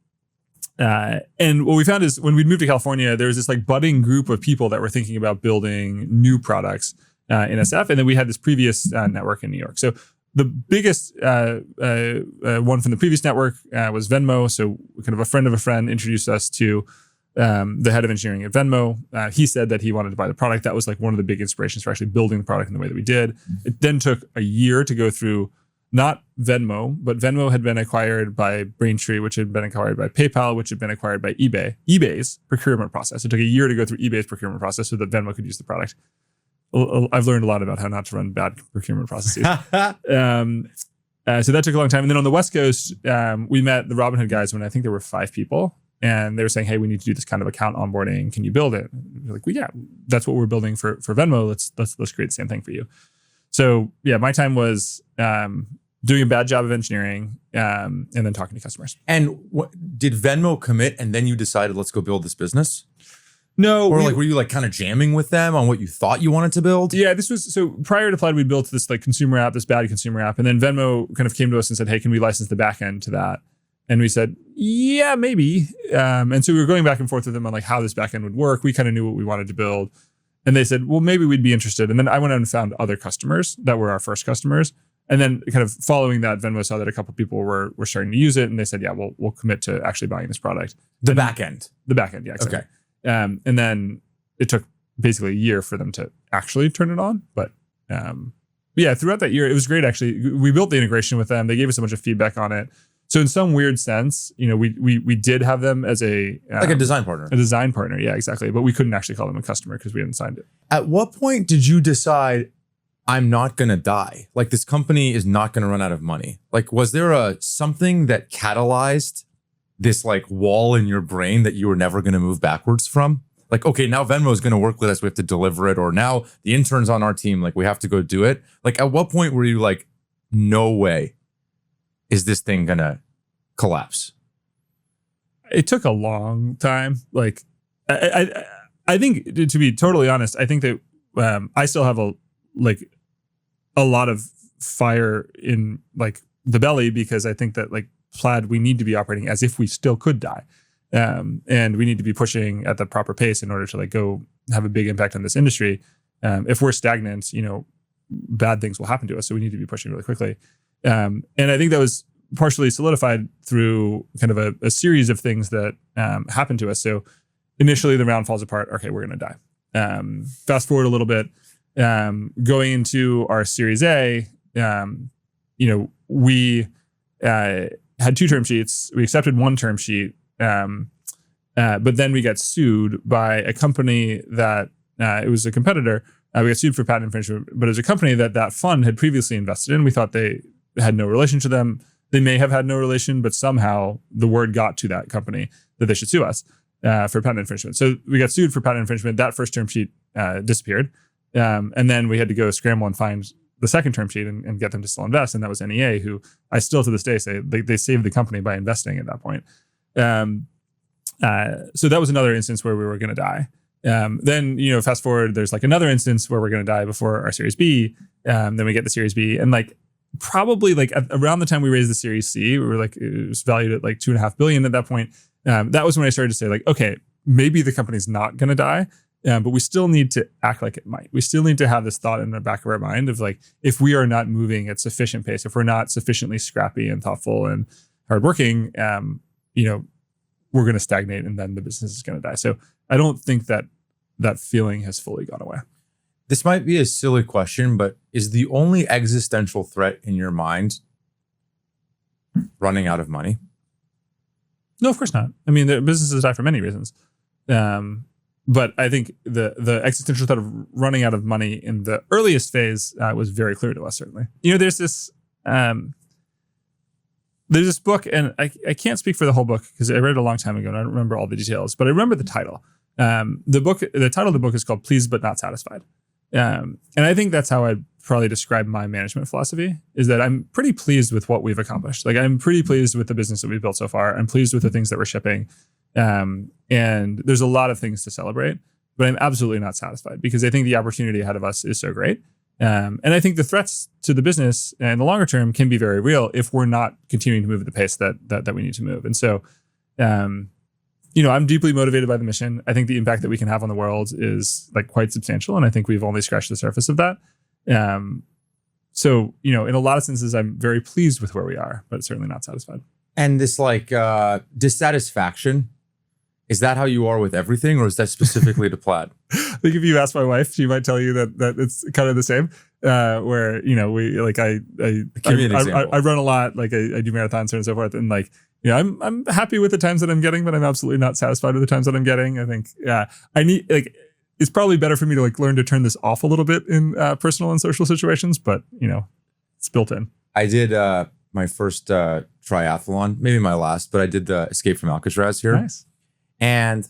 And what we found is when we moved to California, there was this like budding group of people that were thinking about building new products in SF. And then we had this previous network in New York. So the biggest one from the previous network was Venmo. So kind of a friend of a friend introduced us to the head of engineering at Venmo. He said that he wanted to buy the product. That was like one of the big inspirations for actually building the product in the way that we did. It then took a year to go through not Venmo, but Venmo had been acquired by Braintree, which had been acquired by PayPal, which had been acquired by eBay. eBay's procurement process. It took a year to go through eBay's procurement process so that Venmo could use the product. I've learned a lot about how not to run bad procurement processes. So that took a long time. And then on the West Coast, we met the Robinhood guys when I think there were 5 people. And they were saying, hey, we need to do this kind of account onboarding. Can you build it? And we're like, well, yeah, that's what we're building for Venmo. Let's create the same thing for you. So yeah, my time was doing a bad job of engineering and then talking to customers. And did Venmo commit and then you decided, let's go build this business? No. Or were you like kind of jamming with them on what you thought you wanted to build? Yeah, so prior to Plaid, we built this like consumer app, this bad consumer app. And then Venmo kind of came to us and said, hey, can we license the back end to that? And we said, yeah, maybe. And so we were going back and forth with them on like how this backend would work. We kind of knew what we wanted to build. And they said, well, maybe we'd be interested. And then I went out and found other customers that were our first customers. And then kind of following that, Venmo saw that a couple of people were starting to use it. And they said, yeah, we'll commit to actually buying this product. The backend. The backend, yeah, exactly. Okay. And then it took basically a year for them to actually turn it on. But yeah, throughout that year, it was great, actually. We built the integration with them. They gave us a bunch of feedback on it. So in some weird sense, we did have them as like a design partner. A design partner, yeah, exactly. But we couldn't actually call them a customer because we hadn't signed it. At what point did you decide, I'm not going to die? Like this company is not going to run out of money. Like, was there something that catalyzed this like wall in your brain that you were never going to move backwards from? Like, okay, now Venmo is going to work with us. We have to deliver it. Or now the intern's on our team. Like we have to go do it. Like at what point were you like, no way is this thing going to collapse? It took a long time. Like I think, to be totally honest, I think that I still have a lot of fire in like the belly, because I think that like Plaid, we need to be operating as if we still could die. And we need to be pushing at the proper pace in order to like go have a big impact on this industry. If we're stagnant, bad things will happen to us. So we need to be pushing really quickly. And I think that was partially solidified through kind of a series of things that happened to us. So initially the round falls apart. Okay, we're going to die. Fast forward a little bit, going into our Series A, we had 2 term sheets. We accepted 1 term sheet, but then we got sued by a company that it was a competitor. We got sued for patent infringement, but it was a company that fund had previously invested in. We thought they had no relation to them. They may have had no relation, but somehow the word got to that company that they should sue us for patent infringement. So we got sued for patent infringement. That first term sheet disappeared. And then we had to go scramble and find the second term sheet and get them to still invest. And that was NEA, who I still to this day say they saved the company by investing at that point. So that was another instance where we were going to die. Then, fast forward, there's like another instance where we're going to die before our Series B. Then we get the Series B. And like probably like around the time we raised the Series C, we were like, it was valued at like $2.5 billion at that point. That was when I started to say like, okay, maybe the company's not going to die. But we still need to act like it might. We still need to have this thought in the back of our mind of like, if we are not moving at sufficient pace, if we're not sufficiently scrappy and thoughtful and hardworking, we're going to stagnate and then the business is going to die. So I don't think that feeling has fully gone away. This might be a silly question, but is the only existential threat in your mind running out of money? No, of course not. I mean, the businesses die for many reasons. But I think the existential threat of running out of money in the earliest phase was very clear to us, certainly. There's this book, and I can't speak for the whole book because I read it a long time ago and I don't remember all the details, but I remember the title. The title of the book is called Pleased But Not Satisfied. And I think that's how I'd probably describe my management philosophy, is that I'm pretty pleased with what we've accomplished. Like I'm pretty pleased with the business that we've built so far. I'm pleased with the things that we're shipping. And there's a lot of things to celebrate, but I'm absolutely not satisfied because I think the opportunity ahead of us is so great. And I think the threats to the business in the longer term can be very real if we're not continuing to move at the pace that we need to move. And so, I'm deeply motivated by the mission. I think the impact that we can have on the world is like quite substantial. And I think we've only scratched the surface of that. So, in a lot of senses, I'm very pleased with where we are, but certainly not satisfied. And this dissatisfaction, is that how you are with everything, or is that specifically to Plaid? I think if you ask my wife, she might tell you that it's kind of the same. Where we like I run a lot, like I do marathons and so forth, and like I'm happy with the times that I'm getting, but I'm absolutely not satisfied with the times that I'm getting. I think I need it's probably better for me to like learn to turn this off a little bit in personal and social situations, but it's built in. I did my first triathlon, maybe my last, but I did the Escape from Alcatraz here. Nice. And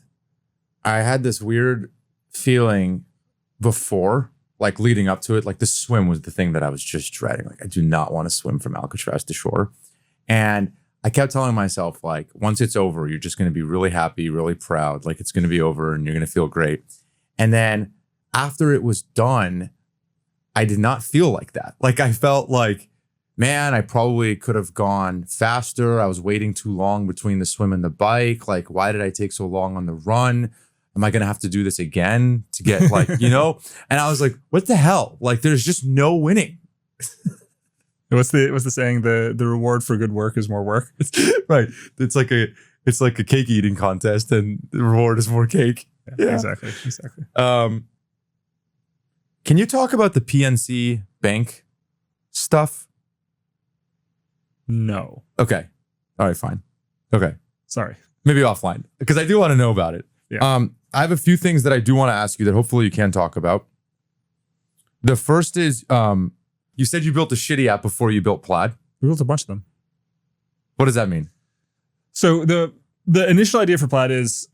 I had this weird feeling before, like leading up to it, like the swim was the thing that I was just dreading. Like I do not want to swim from Alcatraz to shore. And I kept telling myself, like, once it's over, you're just going to be really happy, really proud. Like it's going to be over and you're going to feel great. And then after it was done, I did not feel like that. Like I felt like, man, I probably could have gone faster. I was waiting too long between the swim and the bike. Like, why did I take so long on the run? Am I going to have to do this again to get like, And I was like, what the hell? Like, there's just no winning. What's the saying? The reward for good work is more work. Right. It's like a cake eating contest and the reward is more cake. Yeah. Exactly. Can you talk about the PNC Bank stuff? No. Okay. All right, fine. Okay. Sorry. Maybe offline, because I do want to know about it. Yeah. I have a few things that I do want to ask you that hopefully you can talk about. The first is, you said you built a shitty app before you built Plaid. We built a bunch of them. What does that mean? So the initial idea for Plaid is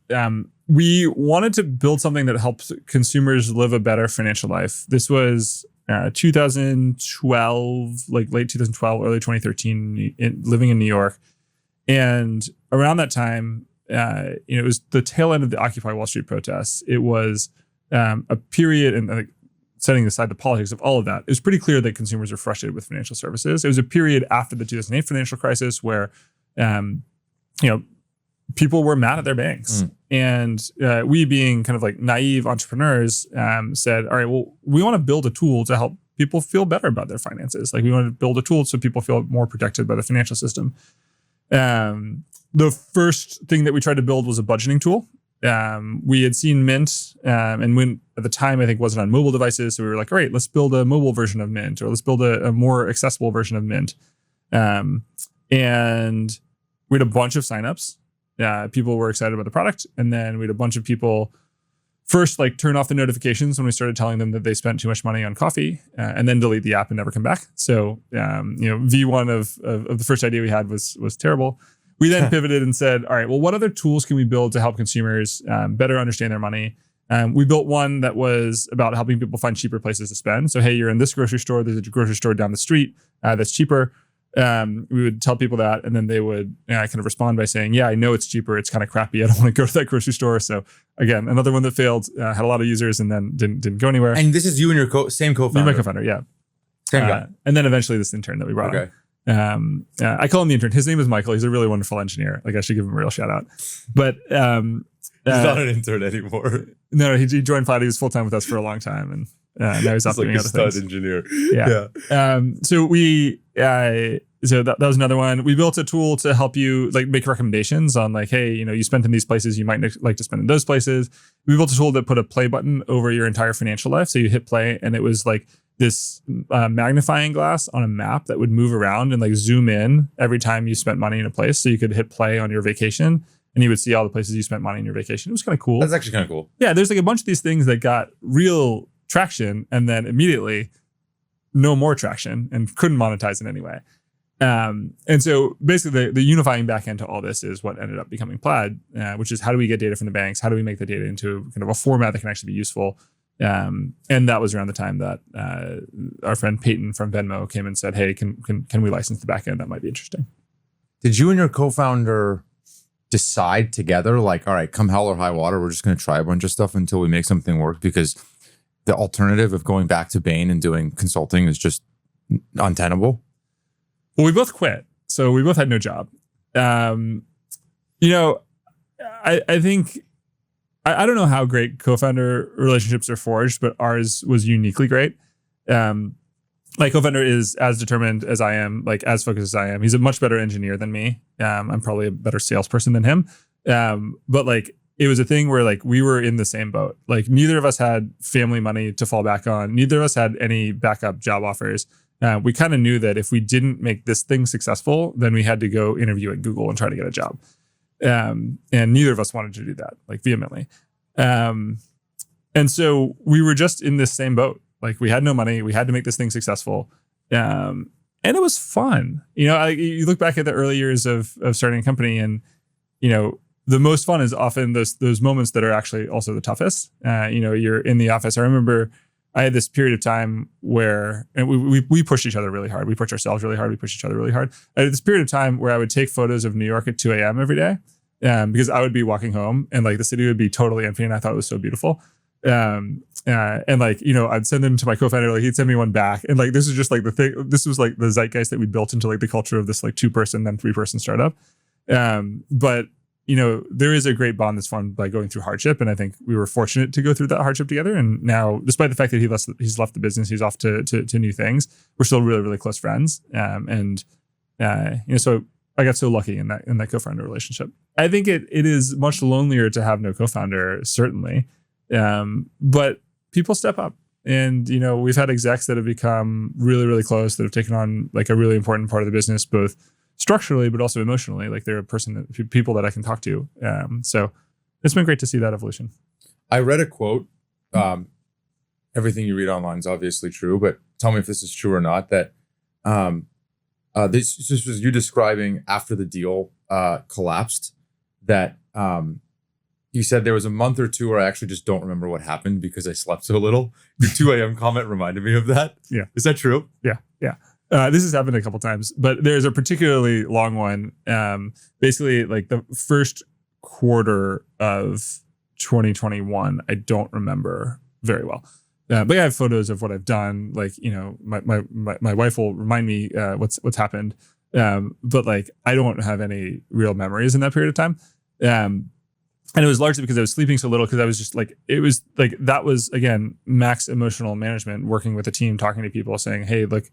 we wanted to build something that helps consumers live a better financial life. This was 2012, like late 2012, early 2013, living in New York. And around that time, it was the tail end of the Occupy Wall Street protests. It was a period, and setting aside the politics of all of that, it was pretty clear that consumers were frustrated with financial services. It was a period after the 2008 financial crisis where, people were mad at their banks. And we, being kind of like naive entrepreneurs, said, all right, well, we want to build a tool to help people feel better about their finances. Like we want to build a tool so people feel more protected by the financial system. The first thing that we tried to build was a budgeting tool. We had seen Mint, and Mint at the time, I think, wasn't on mobile devices. So we were like, all right, let's build a mobile version of Mint, or let's build a more accessible version of Mint. And we had a bunch of signups. People were excited about the product. And then we had a bunch of people first like turn off the notifications when we started telling them that they spent too much money on coffee, and then delete the app and never come back. So, V1 of the first idea we had was terrible. We then pivoted and said, all right, well, what other tools can we build to help consumers better understand their money? We built one that was about helping people find cheaper places to spend. So, hey, you're in this grocery store. There's a grocery store down the street that's cheaper. We would tell people that, and then they would kind of respond by saying, yeah, I know it's cheaper. It's kind of crappy. I don't want to go to that grocery store. So again, another one that failed, had a lot of users and then didn't go anywhere. And this is you and your same co-founder? Me and my co-founder, yeah. Same guy. And then eventually this intern that we brought on. I call him the intern. His name is Michael. He's a really wonderful engineer. Like I should give him a real shout out. But he's not an intern anymore. No, he joined Plaid. He was full-time with us for a long time. And now he's off doing other things. Engineer. Yeah. So we, so that was another one. We built a tool to help you like make recommendations on like, hey, you spent in these places, you might like to spend in those places. We built a tool that put a play button over your entire financial life. So you hit play and it was like this magnifying glass on a map that would move around and like zoom in every time you spent money in a place. So you could hit play on your vacation and you would see all the places you spent money in your vacation. It was kind of cool. That's actually kind of cool. Yeah, there's like a bunch of these things that got real traction and then immediately no more traction and couldn't monetize in any way. And so basically the unifying backend to all this is what ended up becoming Plaid, which is how do we get data from the banks? How do we make the data into kind of a format that can actually be useful? And that was around the time that our friend Peyton from Venmo came and said, hey, can we license the backend? That might be interesting. Did you and your co-founder decide together, like, all right, come hell or high water, we're just going to try a bunch of stuff until we make something work? Because the alternative of going back to Bain and doing consulting is just untenable. Well, we both quit. So we both had no job. I think, I don't know how great co-founder relationships are forged, but ours was uniquely great. My co-founder is as determined as I am, like as focused as I am. He's a much better engineer than me. I'm probably a better salesperson than him. But like, it was a thing where like we were in the same boat. Like neither of us had family money to fall back on. Neither of us had any backup job offers. We kind of knew that if we didn't make this thing successful, then we had to go interview at Google and try to get a job. And neither of us wanted to do that, like vehemently. And so we were just in this same boat. Like we had no money. We had to make this thing successful. And it was fun. You look back at the early years of starting a company and, the most fun is often those moments that are actually also the toughest. You're in the office. I remember I had this period of time where, and we pushed each other really hard. We pushed ourselves really hard. We pushed each other really hard. I had this period of time where I would take photos of New York at 2 a.m. every day, because I would be walking home and like the city would be totally empty, and I thought it was so beautiful. And like, I'd send them to my co-founder, like he'd send me one back. And like, this is just like the thing, this was like the zeitgeist that we built into like the culture of this like 2-person, then 3-person startup. But there is a great bond that's formed by going through hardship. And I think we were fortunate to go through that hardship together. And now, despite the fact that he's left the business, he's off to new things, we're still really, really close friends. So I got so lucky in that co-founder relationship. I think it is much lonelier to have no co-founder, certainly. But people step up, and, we've had execs that have become really, really close, that have taken on like a really important part of the business, both structurally, but also emotionally. Like they're people that I can talk to. So it's been great to see that evolution. I read a quote. Everything you read online is obviously true, but tell me if this is true or not, that this was you describing after the deal collapsed, that you said there was a month or two where I actually just don't remember what happened because I slept so little. Your 2 a.m. comment reminded me of that. Yeah. Is that true? Yeah. This has happened a couple times, but there's a particularly long one. Basically, like the first quarter of 2021, I don't remember very well. But I have photos of what I've done. Like, my wife will remind me what's happened. But like, I don't have any real memories in that period of time. And it was largely because I was sleeping so little, because I was just like, it was like, that was, again, max emotional management, working with a team, talking to people, saying, hey, look,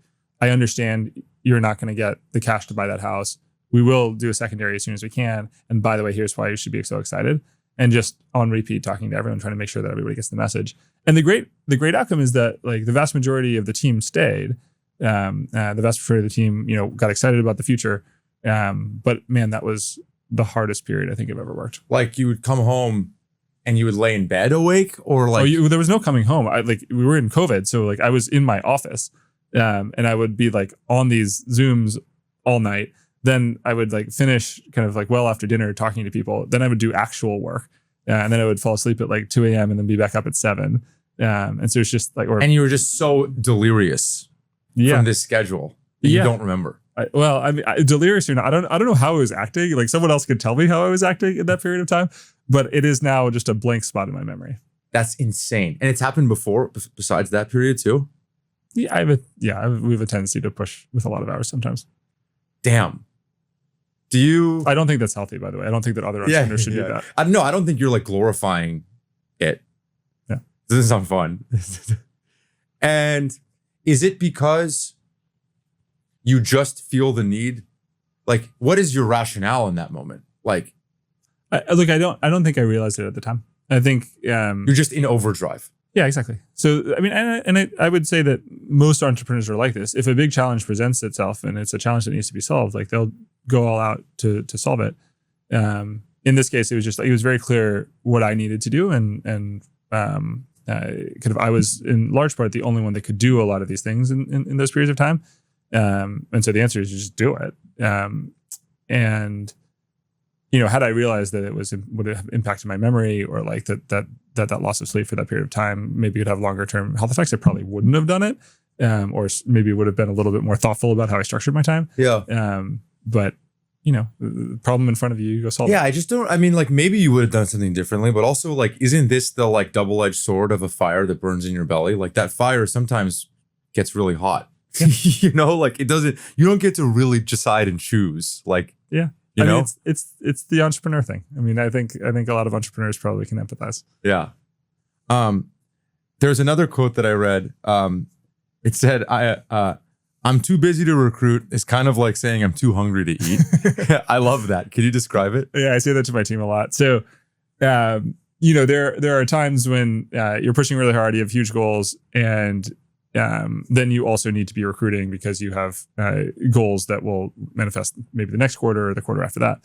I understand you're not going to get the cash to buy that house. We will do a secondary as soon as we can. And by the way, here's why you should be so excited. And just on repeat, talking to everyone, trying to make sure that everybody gets the message. And the great outcome is that like the vast majority of the team stayed. The vast majority of the team, got excited about the future. But man, that was the hardest period I think I've ever worked. Like you would come home and you would lay in bed awake, or like there was no coming home. We were in COVID, so like I was in my office. And I would be like on these Zooms all night. Then I would like finish kind of like well after dinner talking to people. Then I would do actual work. And then I would fall asleep at like 2 a.m. and then be back up at 7. And so it's just like... And you were just so delirious from this schedule. You don't remember. Delirious or not, I don't know how I was acting. Like someone else could tell me how I was acting in that period of time. But it is now just a blank spot in my memory. That's insane. And it's happened before, besides that period too? Yeah, we have a tendency to push with a lot of hours sometimes. Damn. I don't think that's healthy, by the way. I don't think that other entrepreneurs should do that. I don't think you're like glorifying it. Yeah. It doesn't sound fun. And is it because you just feel the need? Like, what is your rationale in that moment? Like, I don't think I realized it at the time. I think you're just in overdrive. Yeah, exactly. So, I mean, I would say that most entrepreneurs are like this. If a big challenge presents itself and it's a challenge that needs to be solved, like they'll go all out to solve it. In this case, it was very clear what I needed to do. And I was in large part the only one that could do a lot of these things in those periods of time. And so the answer is just do it. And had I realized that it would have impacted my memory, or like that loss of sleep for that period of time, maybe it'd have longer term health effects, I probably wouldn't have done it. Or maybe would have been a little bit more thoughtful about how I structured my time. Yeah. But the problem in front of you, you go solve it. Yeah, I just don't. I mean, like maybe you would have done something differently, but also like, isn't this the like double-edged sword of a fire that burns in your belly? Like that fire sometimes gets really hot. Like it doesn't. You don't get to really decide and choose. Like yeah, you know, mean, it's the entrepreneur thing. I mean, I think a lot of entrepreneurs probably can empathize. Yeah. There's another quote that I read. It said, I'm too busy to recruit. It's kind of like saying I'm too hungry to eat. I love that. Can you describe it? Yeah, I say that to my team a lot. So, there are times when you're pushing really hard, you have huge goals, and then you also need to be recruiting because you have goals that will manifest maybe the next quarter or the quarter after that.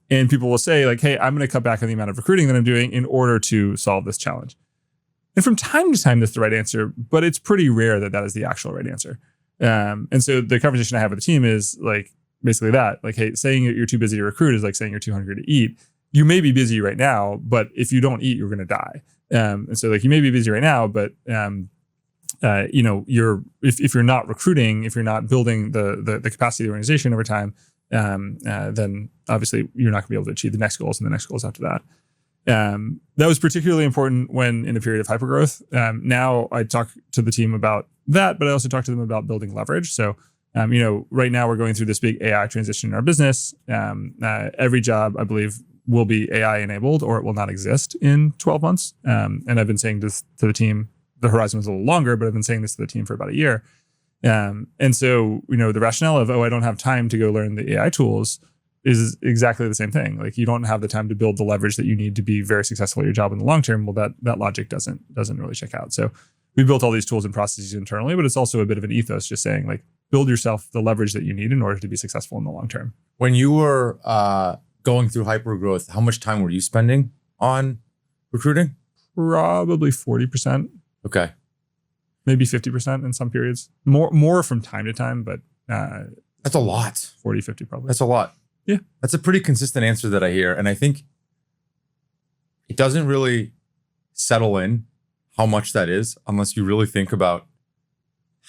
And people will say like, hey, I'm going to cut back on the amount of recruiting that I'm doing in order to solve this challenge. And from time to time, that's the right answer, but it's pretty rare that is the actual right answer. And so the conversation I have with the team is like basically that, like, hey, saying you're too busy to recruit is like saying you're too hungry to eat. You may be busy right now, but if you don't eat, you're going to die. And so like you may be busy right now, but if you're not recruiting, if you're not building the capacity of the organization over time, then obviously you're not going to be able to achieve the next goals and the next goals after that. That was particularly important when in a period of hypergrowth. Now I talk to the team about that, but I also talk to them about building leverage. So, right now we're going through this big AI transition in our business. Every job, I believe, will be AI enabled or it will not exist in 12 months. And I've been saying this to the team, the horizon was a little longer, but I've been saying this to the team for about a year. And so, the rationale of, I don't have time to go learn the AI tools is exactly the same thing. Like you don't have the time to build the leverage that you need to be very successful at your job in the long term. Well, that logic doesn't really check out. So we built all these tools and processes internally, but it's also a bit of an ethos just saying like, build yourself the leverage that you need in order to be successful in the long term. When you were going through hypergrowth, how much time were you spending on recruiting? Probably 40%. Okay. Maybe 50% in some periods. More from time to time, but that's a lot. 40, 50 probably. That's a lot. Yeah. That's a pretty consistent answer that I hear. And I think it doesn't really settle in how much that is unless you really think about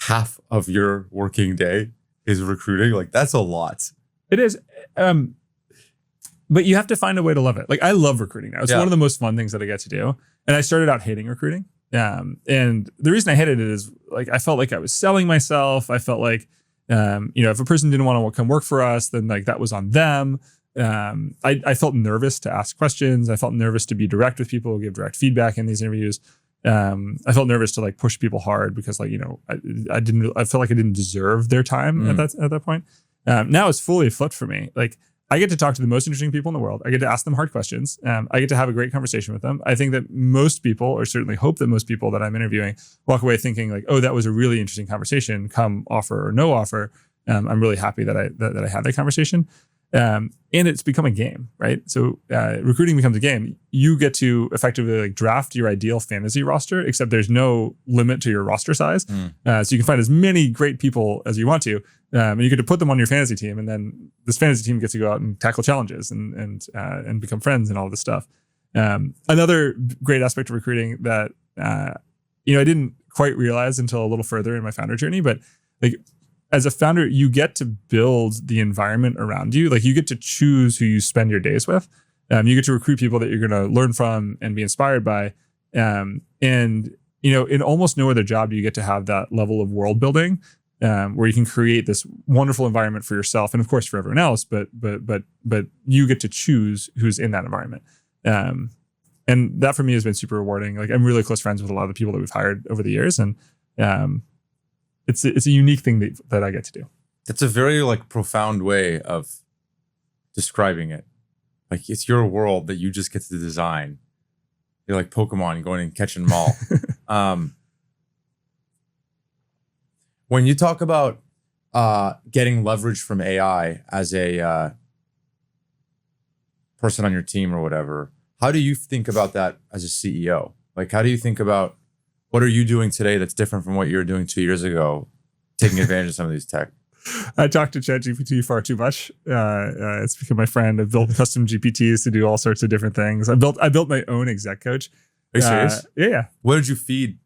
half of your working day is recruiting. Like that's a lot. It is. But you have to find a way to love it. Like I love recruiting now. It's one of the most fun things that I get to do. And I started out hating recruiting. And the reason I hated it is like, I felt like I was selling myself. I felt like, if a person didn't want to come work for us, then like that was on them. I felt nervous to ask questions. I felt nervous to be direct with people, give direct feedback in these interviews. I felt nervous to like push people hard because like, I felt like I didn't deserve their time at that point. Now it's fully flipped for me. Like I get to talk to the most interesting people in the world. I get to ask them hard questions. I get to have a great conversation with them. I think that most people, or certainly hope that most people that I'm interviewing, walk away thinking like, oh, that was a really interesting conversation, come offer or no offer. I'm really happy that I had that conversation. And it's become a game, right? So recruiting becomes a game. You get to effectively like draft your ideal fantasy roster, except there's no limit to your roster size. So you can find as many great people as you want to. And you get to put them on your fantasy team, and then this fantasy team gets to go out and tackle challenges and become friends and all this stuff. Another great aspect of recruiting that I didn't quite realize until a little further in my founder journey, but like as a founder, you get to build the environment around you. Like you get to choose who you spend your days with. You get to recruit people that you're going to learn from and be inspired by. And in almost no other job do you get to have that level of world building. Where you can create this wonderful environment for yourself and of course for everyone else, but you get to choose who's in that environment. And that for me has been super rewarding. Like I'm really close friends with a lot of the people that we've hired over the years, and it's a unique thing that I get to do. That's a very like profound way of describing it. Like it's your world that you just get to design. You're like Pokemon going and catching them all. When you talk about getting leverage from AI as a person on your team or whatever, how do you think about that as a CEO? Like, how do you think about what are you doing today that's different from what you were doing 2 years ago, taking advantage of some of these tech? I talk to ChatGPT far too much. It's become my friend. I've built custom GPTs to do all sorts of different things. I built my own exec coach. Are you serious? Yeah. What did you feed?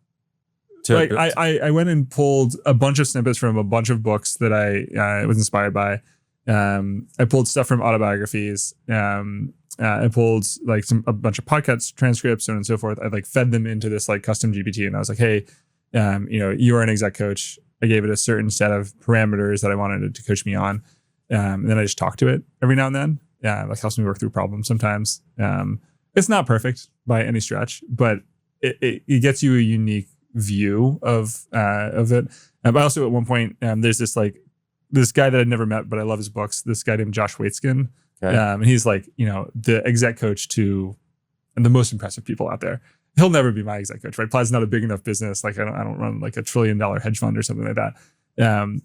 I went and pulled a bunch of snippets from a bunch of books that I was inspired by. I pulled stuff from autobiographies. I pulled like a bunch of podcast transcripts, so on and so forth. I like fed them into this like custom GPT, and I was like, hey, you are an exec coach. I gave it a certain set of parameters that I wanted it to coach me on. And then I just talk to it every now and then. Like helps me work through problems sometimes. It's not perfect by any stretch, but it gets you a unique view of it. But also at one point, there's this guy that I'd never met, but I love his books. This guy named Josh Waitzkin. Okay. And he's like, the exec coach to the most impressive people out there. He'll never be my exec coach, right? Plaid's not a big enough business. Like I don't run like $1 trillion hedge fund or something like that.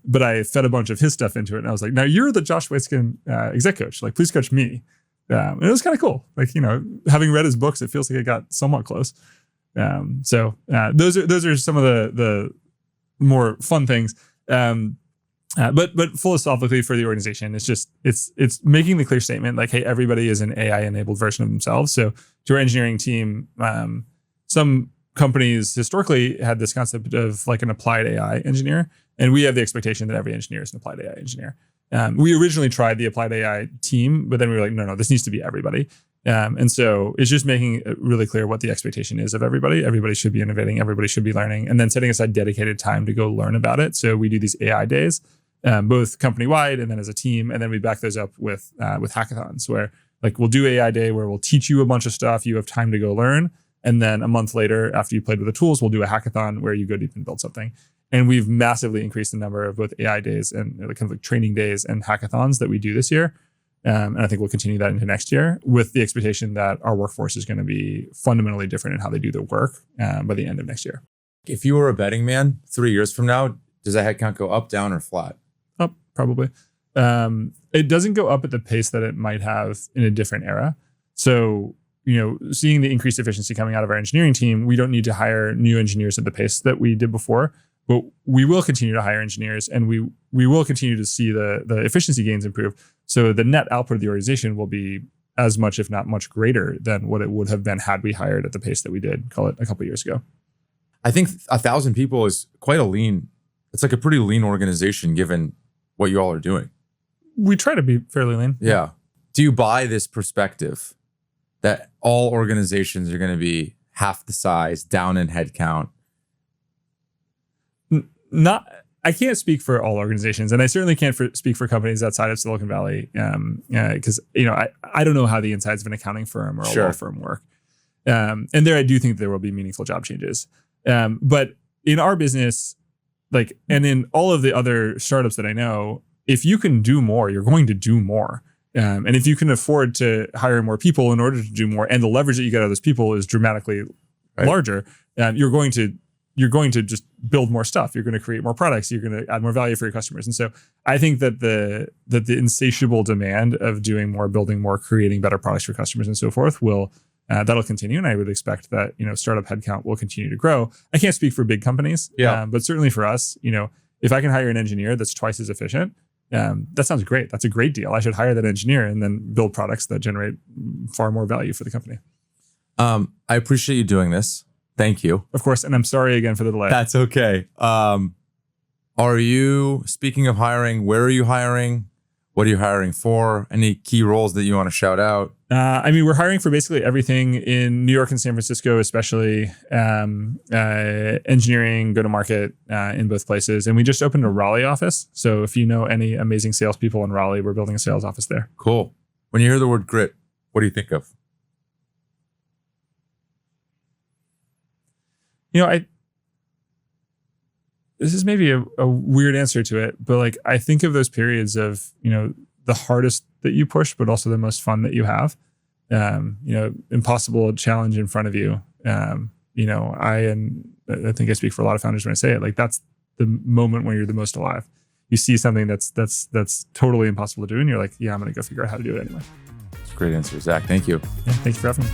But I fed a bunch of his stuff into it, and I was like, now you're the Josh Waitzkin exec coach. Like, please coach me. And it was kind of cool. Like, having read his books, it feels like it got somewhat close. So those are some of the more fun things. But philosophically for the organization, it's making the clear statement like, hey, everybody is an AI enabled version of themselves. So to our engineering team, some companies historically had this concept of like an applied AI engineer, and we have the expectation that every engineer is an applied AI engineer. We originally tried the applied AI team, but then we were like, no, this needs to be everybody. And so it's just making it really clear what the expectation is of everybody. Everybody should be innovating. Everybody should be learning, and then setting aside dedicated time to go learn about it. So we do these AI days, both company-wide and then as a team. And then we back those up with hackathons where like we'll do AI day where we'll teach you a bunch of stuff. You have time to go learn. And then a month later, after you played with the tools, we'll do a hackathon where you go deep and build something. And we've massively increased the number of both AI days and kind of like training days and hackathons that we do this year. And I think we'll continue that into next year with the expectation that our workforce is going to be fundamentally different in how they do their work by the end of next year. If you were a betting man 3 years from now, does that headcount go up, down, or flat? Up, probably. It doesn't go up at the pace that it might have in a different era. So, seeing the increased efficiency coming out of our engineering team, we don't need to hire new engineers at the pace that we did before. But we will continue to hire engineers, and we will continue to see the efficiency gains improve. So the net output of the organization will be as much, if not much greater than what it would have been had we hired at the pace that we did, call it a couple of years ago. I think 1,000 people is quite it's like a pretty lean organization given what you all are doing. We try to be fairly lean. Yeah. Do you buy this perspective that all organizations are going to be half the size, down in headcount? I can't speak for all organizations, and I certainly can't speak for companies outside of Silicon Valley, because I don't know how the insides of an accounting firm or a law firm work. And there, I do think there will be meaningful job changes. But in our business, and in all of the other startups that I know, if you can do more, you're going to do more. And if you can afford to hire more people in order to do more, and the leverage that you get out of those people is dramatically larger, you're going to just build more stuff. You're going to create more products. You're going to add more value for your customers. And so I think that the insatiable demand of doing more, building more, creating better products for customers and so forth that'll continue. And I would expect that, startup headcount will continue to grow. I can't speak for big companies, but certainly for us, if I can hire an engineer that's twice as efficient, that sounds great. That's a great deal. I should hire that engineer and then build products that generate far more value for the company. I appreciate you doing this. Thank you. Of course. And I'm sorry again for the delay. That's okay. Are you, speaking of hiring, where are you hiring? What are you hiring for? Any key roles that you want to shout out? We're hiring for basically everything in New York and San Francisco, especially engineering, go-to-market in both places. And we just opened a Raleigh office. So if you know any amazing salespeople in Raleigh, we're building a sales office there. Cool. When you hear the word grit, what do you think of? This is maybe a weird answer to it, but I think of those periods of, the hardest that you push, but also the most fun that you have, impossible challenge in front of you. I think I speak for a lot of founders when I say it, that's the moment when you're the most alive. You see something that's totally impossible to do. And you're like, yeah, I'm going to go figure out how to do it anyway. That's a great answer, Zach. Thank you. Yeah, thank you for having me.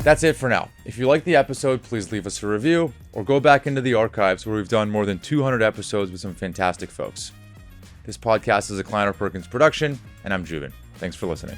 That's it for now. If you liked the episode, please leave us a review or go back into the archives where we've done more than 200 episodes with some fantastic folks. This podcast is a Kleiner Perkins production, and I'm Joubin. Thanks for listening.